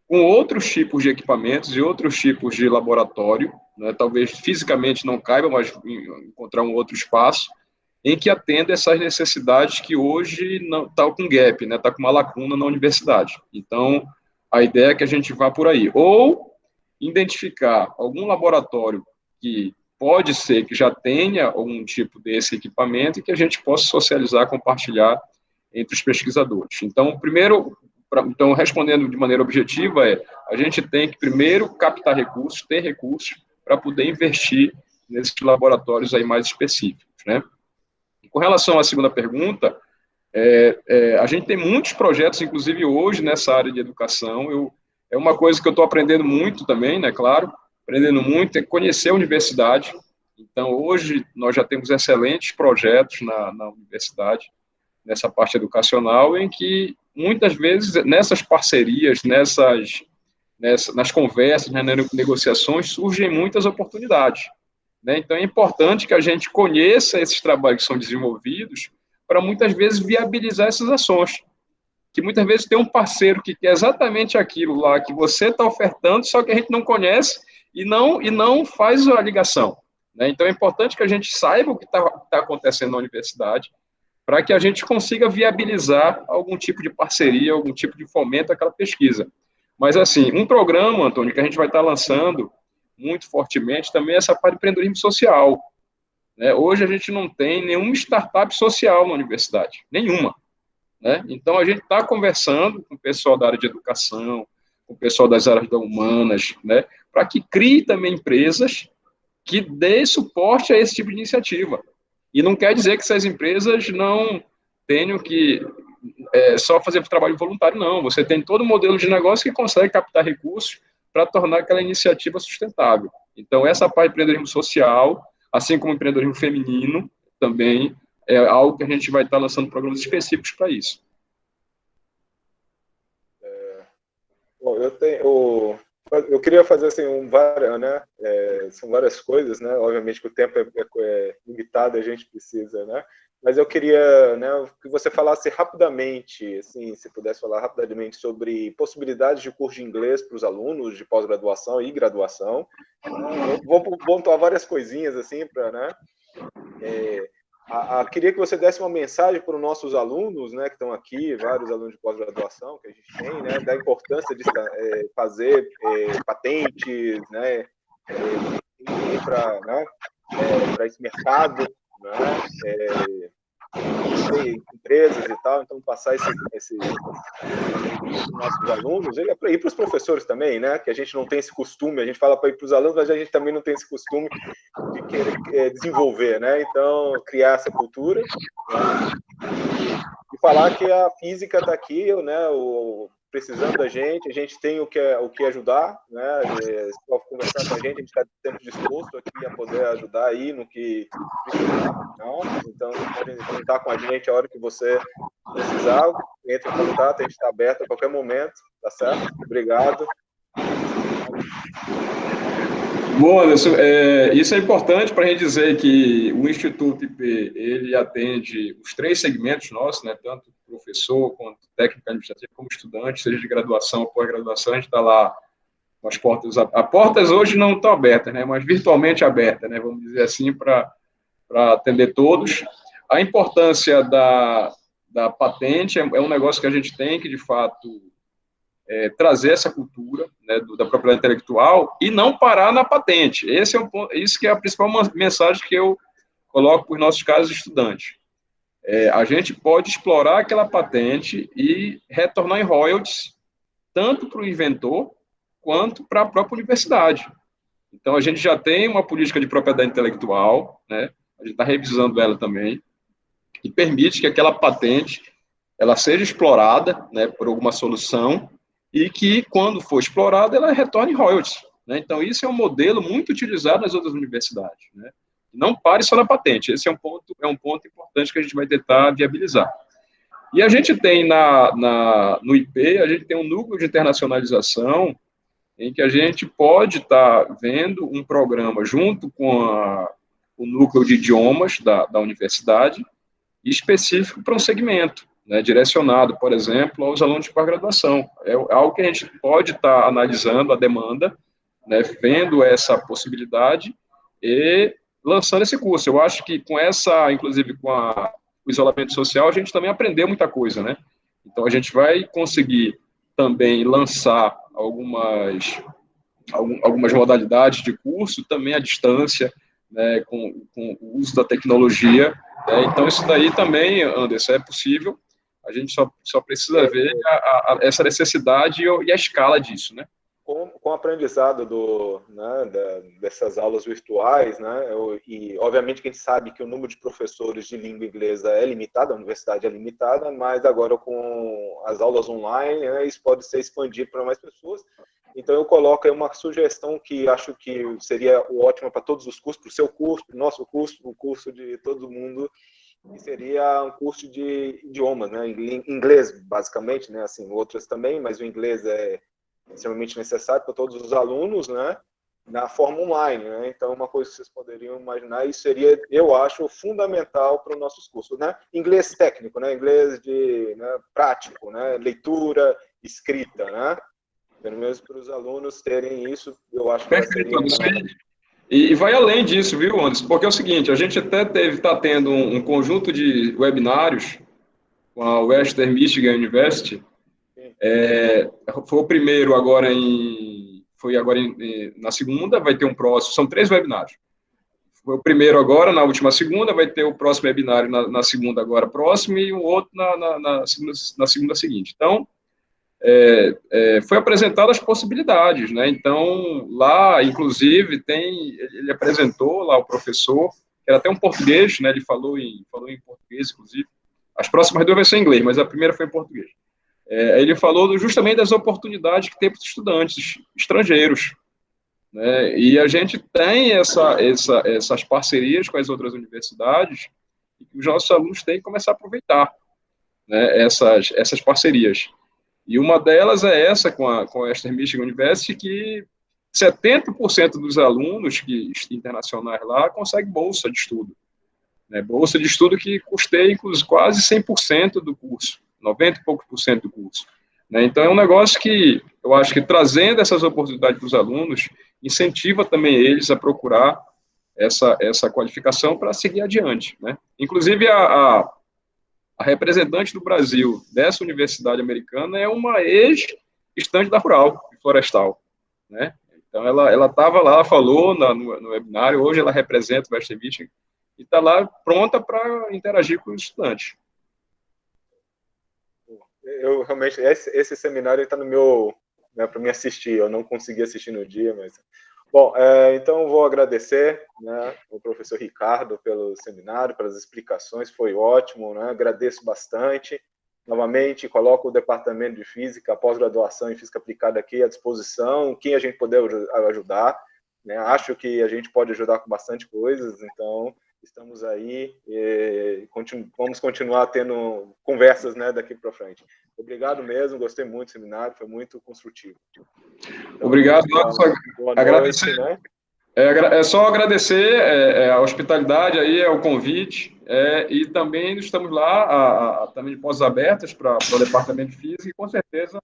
com outros tipos de equipamentos e outros tipos de laboratório, né? Talvez fisicamente não caiba, mas encontrar um outro espaço em que atenda essas necessidades que hoje não está com gap, né? Está com uma lacuna na universidade. Então, a ideia é que a gente vá por aí. Ou identificar algum laboratório que pode ser que já tenha algum tipo desse equipamento e que a gente possa socializar, compartilhar entre os pesquisadores. Então, então, respondendo de maneira objetiva, a gente tem que primeiro captar recursos, ter recursos para poder investir nesses laboratórios aí mais específicos, né? E com relação à segunda pergunta, a gente tem muitos projetos, inclusive hoje, nessa área de educação. É uma coisa que eu estou aprendendo muito também, né, claro, aprendendo muito, é conhecer a universidade. Então, hoje, nós já temos excelentes projetos na universidade, nessa parte educacional, em que, muitas vezes, nessas parcerias, nas conversas, nas negociações, surgem muitas oportunidades, né? Então, é importante que a gente conheça esses trabalhos que são desenvolvidos para, muitas vezes, viabilizar essas ações. Que, muitas vezes, tem um parceiro que quer exatamente aquilo lá que você está ofertando, só que a gente não conhece e não faz a ligação, né? Então, é importante que a gente saiba o que está acontecendo na universidade, para que a gente consiga viabilizar algum tipo de parceria, algum tipo de fomento àquela pesquisa. Mas, assim, um programa, Antônio, que a gente vai estar lançando muito fortemente também é essa parte de empreendedorismo social, né? Hoje a gente não tem nenhuma startup social na universidade, nenhuma, né? Então, a gente está conversando com o pessoal da área de educação, com o pessoal das áreas da humanas, né, para que crie também empresas que dê suporte a esse tipo de iniciativa. E não quer dizer que essas empresas não tenham que só fazer trabalho voluntário, não. Você tem todo um modelo de negócio que consegue captar recursos para tornar aquela iniciativa sustentável. Então, essa parte de empreendedorismo social, assim como o empreendedorismo feminino, também é algo que a gente vai estar lançando programas específicos para isso.
Bom, eu tenho Eu queria fazer assim, né? São várias coisas, né? Obviamente que o tempo é limitado, a gente precisa, né? Mas eu queria, né, que você falasse rapidamente, assim, se pudesse falar rapidamente sobre possibilidades de curso de inglês para os alunos de pós-graduação e graduação. Eu vou pontuar várias coisinhas assim para, né? Queria que você desse uma mensagem para os nossos alunos, né, que estão aqui, vários alunos de pós-graduação que a gente tem, né, da importância de fazer patentes, né, para, né, para esse mercado, né, empresas e tal, então passar esse para os nossos alunos, e para os professores também, né, que a gente não tem esse costume, a gente fala para ir para os alunos, mas a gente também não tem esse costume de querer desenvolver, né, então criar essa cultura, né, e falar que a física está aqui, né, precisando da gente, a gente tem o que ajudar, né, se for conversar com a gente está sempre disposto aqui a poder ajudar aí no que precisar, né? Então pode contar com a gente a hora que você precisar, entre em contato, a gente está aberto a qualquer momento, tá certo? Obrigado.
Bom, Anderson, isso é importante para a gente dizer que o Instituto IP, ele atende os 3 segmentos nossos, né, tanto professor, quanto técnico administrativo, como estudante, seja de graduação ou pós-graduação, a gente está lá com as portas, as portas hoje não estão abertas, né, mas virtualmente abertas, né, vamos dizer assim, para atender todos. A importância da patente é um negócio que a gente tem que, de fato, trazer essa cultura, né, da propriedade intelectual e não parar na patente. Esse é um ponto, isso que é a principal mensagem que eu coloco para os nossos casos estudantes. A gente pode explorar aquela patente e retornar em royalties, tanto para o inventor quanto para a própria universidade. Então, a gente já tem uma política de propriedade intelectual, né, a gente está revisando ela também, e permite que aquela patente ela seja explorada, né, por alguma solução e que, quando for explorada, ela retorne royalties, né? Então, isso é um modelo muito utilizado nas outras universidades, né? Não pare só na patente, esse é um ponto importante que a gente vai tentar viabilizar. E a gente tem no IP, a gente tem um núcleo de internacionalização em que a gente pode estar vendo um programa junto com o núcleo de idiomas da universidade, específico para um segmento, né, direcionado, por exemplo, aos alunos de pós-graduação. É algo que a gente pode estar analisando a demanda, né, vendo essa possibilidade e lançando esse curso. Eu acho que com essa, inclusive com o isolamento social, a gente também aprendeu muita coisa, né? Então, a gente vai conseguir também lançar algumas modalidades de curso, também à distância, né, com o uso da tecnologia. Né? Então, isso daí também, Anderson, é possível. A gente só precisa ver essa necessidade e a escala disso, né?
Com o aprendizado dessas aulas virtuais, né, e obviamente que a gente sabe que o número de professores de língua inglesa é limitado, a universidade é limitada, mas agora com as aulas online, né, isso pode ser expandido para mais pessoas. Então eu coloco aí uma sugestão que acho que seria ótima para todos os cursos, para o seu curso, para o nosso curso, para o curso de todo mundo, que seria um curso de idiomas, né, inglês basicamente, né, assim, outras também, mas o inglês é extremamente necessário para todos os alunos, né, na forma online, né? Então, uma coisa que vocês poderiam imaginar, isso seria, eu acho, fundamental para os nossos cursos, né? Inglês técnico, né? Inglês prático, né? Leitura, escrita, né? Pelo menos para os alunos terem isso, eu acho que seria...
E vai além disso, viu, Anderson? Porque é o seguinte, a gente até está tendo um conjunto de webinários com a Western Michigan University. Foi o primeiro agora na segunda, vai ter um próximo, são 3 webinários. Foi o primeiro agora, na última segunda, vai ter o próximo webinário na segunda agora próximo e o outro na segunda seguinte. Então, foi apresentado as possibilidades, né? Então, lá, inclusive, ele apresentou lá o professor, que era até um português, né? Ele falou em português, inclusive. As próximas 2 vai ser em inglês, mas a primeira foi em português. Ele falou justamente das oportunidades que tem para os estudantes estrangeiros, né? E a gente tem essas parcerias com as outras universidades e que os nossos alunos têm que começar a aproveitar, né, essas parcerias. E uma delas é essa, com a Western Michigan University, que 70% dos alunos internacionais lá conseguem bolsa de estudo. Né? Bolsa de estudo que custeia quase 100% do curso, 90 e poucos por cento do curso. Né? Então, é um negócio que eu acho que, trazendo essas oportunidades para os alunos, incentiva também eles a procurar essa qualificação para seguir adiante. Né? Inclusive, a representante do Brasil dessa universidade americana é uma ex-estande da Rural e Florestal. Né? Então, ela estava lá, falou no webinário, hoje ela representa o Western Michigan e está lá pronta para interagir com os estudantes.
Eu realmente, esse seminário está no meu, né, para me assistir, eu não consegui assistir no dia, mas... Bom, então eu vou agradecer, né, o professor Ricardo pelo seminário, pelas explicações, foi ótimo, né, agradeço bastante. Novamente, coloco o Departamento de Física, pós-graduação em Física Aplicada aqui à disposição, quem a gente puder ajudar, né, acho que a gente pode ajudar com bastante coisas, então estamos aí e vamos continuar tendo conversas, né, daqui para frente. Obrigado mesmo, gostei muito do seminário, foi muito construtivo. Então,
obrigado,
boa
agradecer.
Noite, né?
É só agradecer a hospitalidade aí, o convite, e também estamos lá, também de portas abertas para o Departamento de Física, e com certeza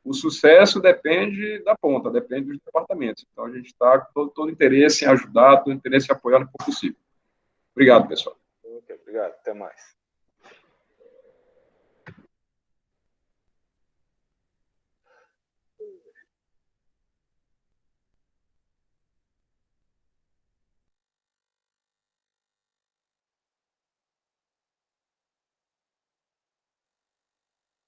o sucesso depende da ponta, depende dos departamentos. Então, a gente está com todo interesse em ajudar, todo interesse em apoiar no que for possível. Obrigado, pessoal.
Ok, obrigado. Até mais.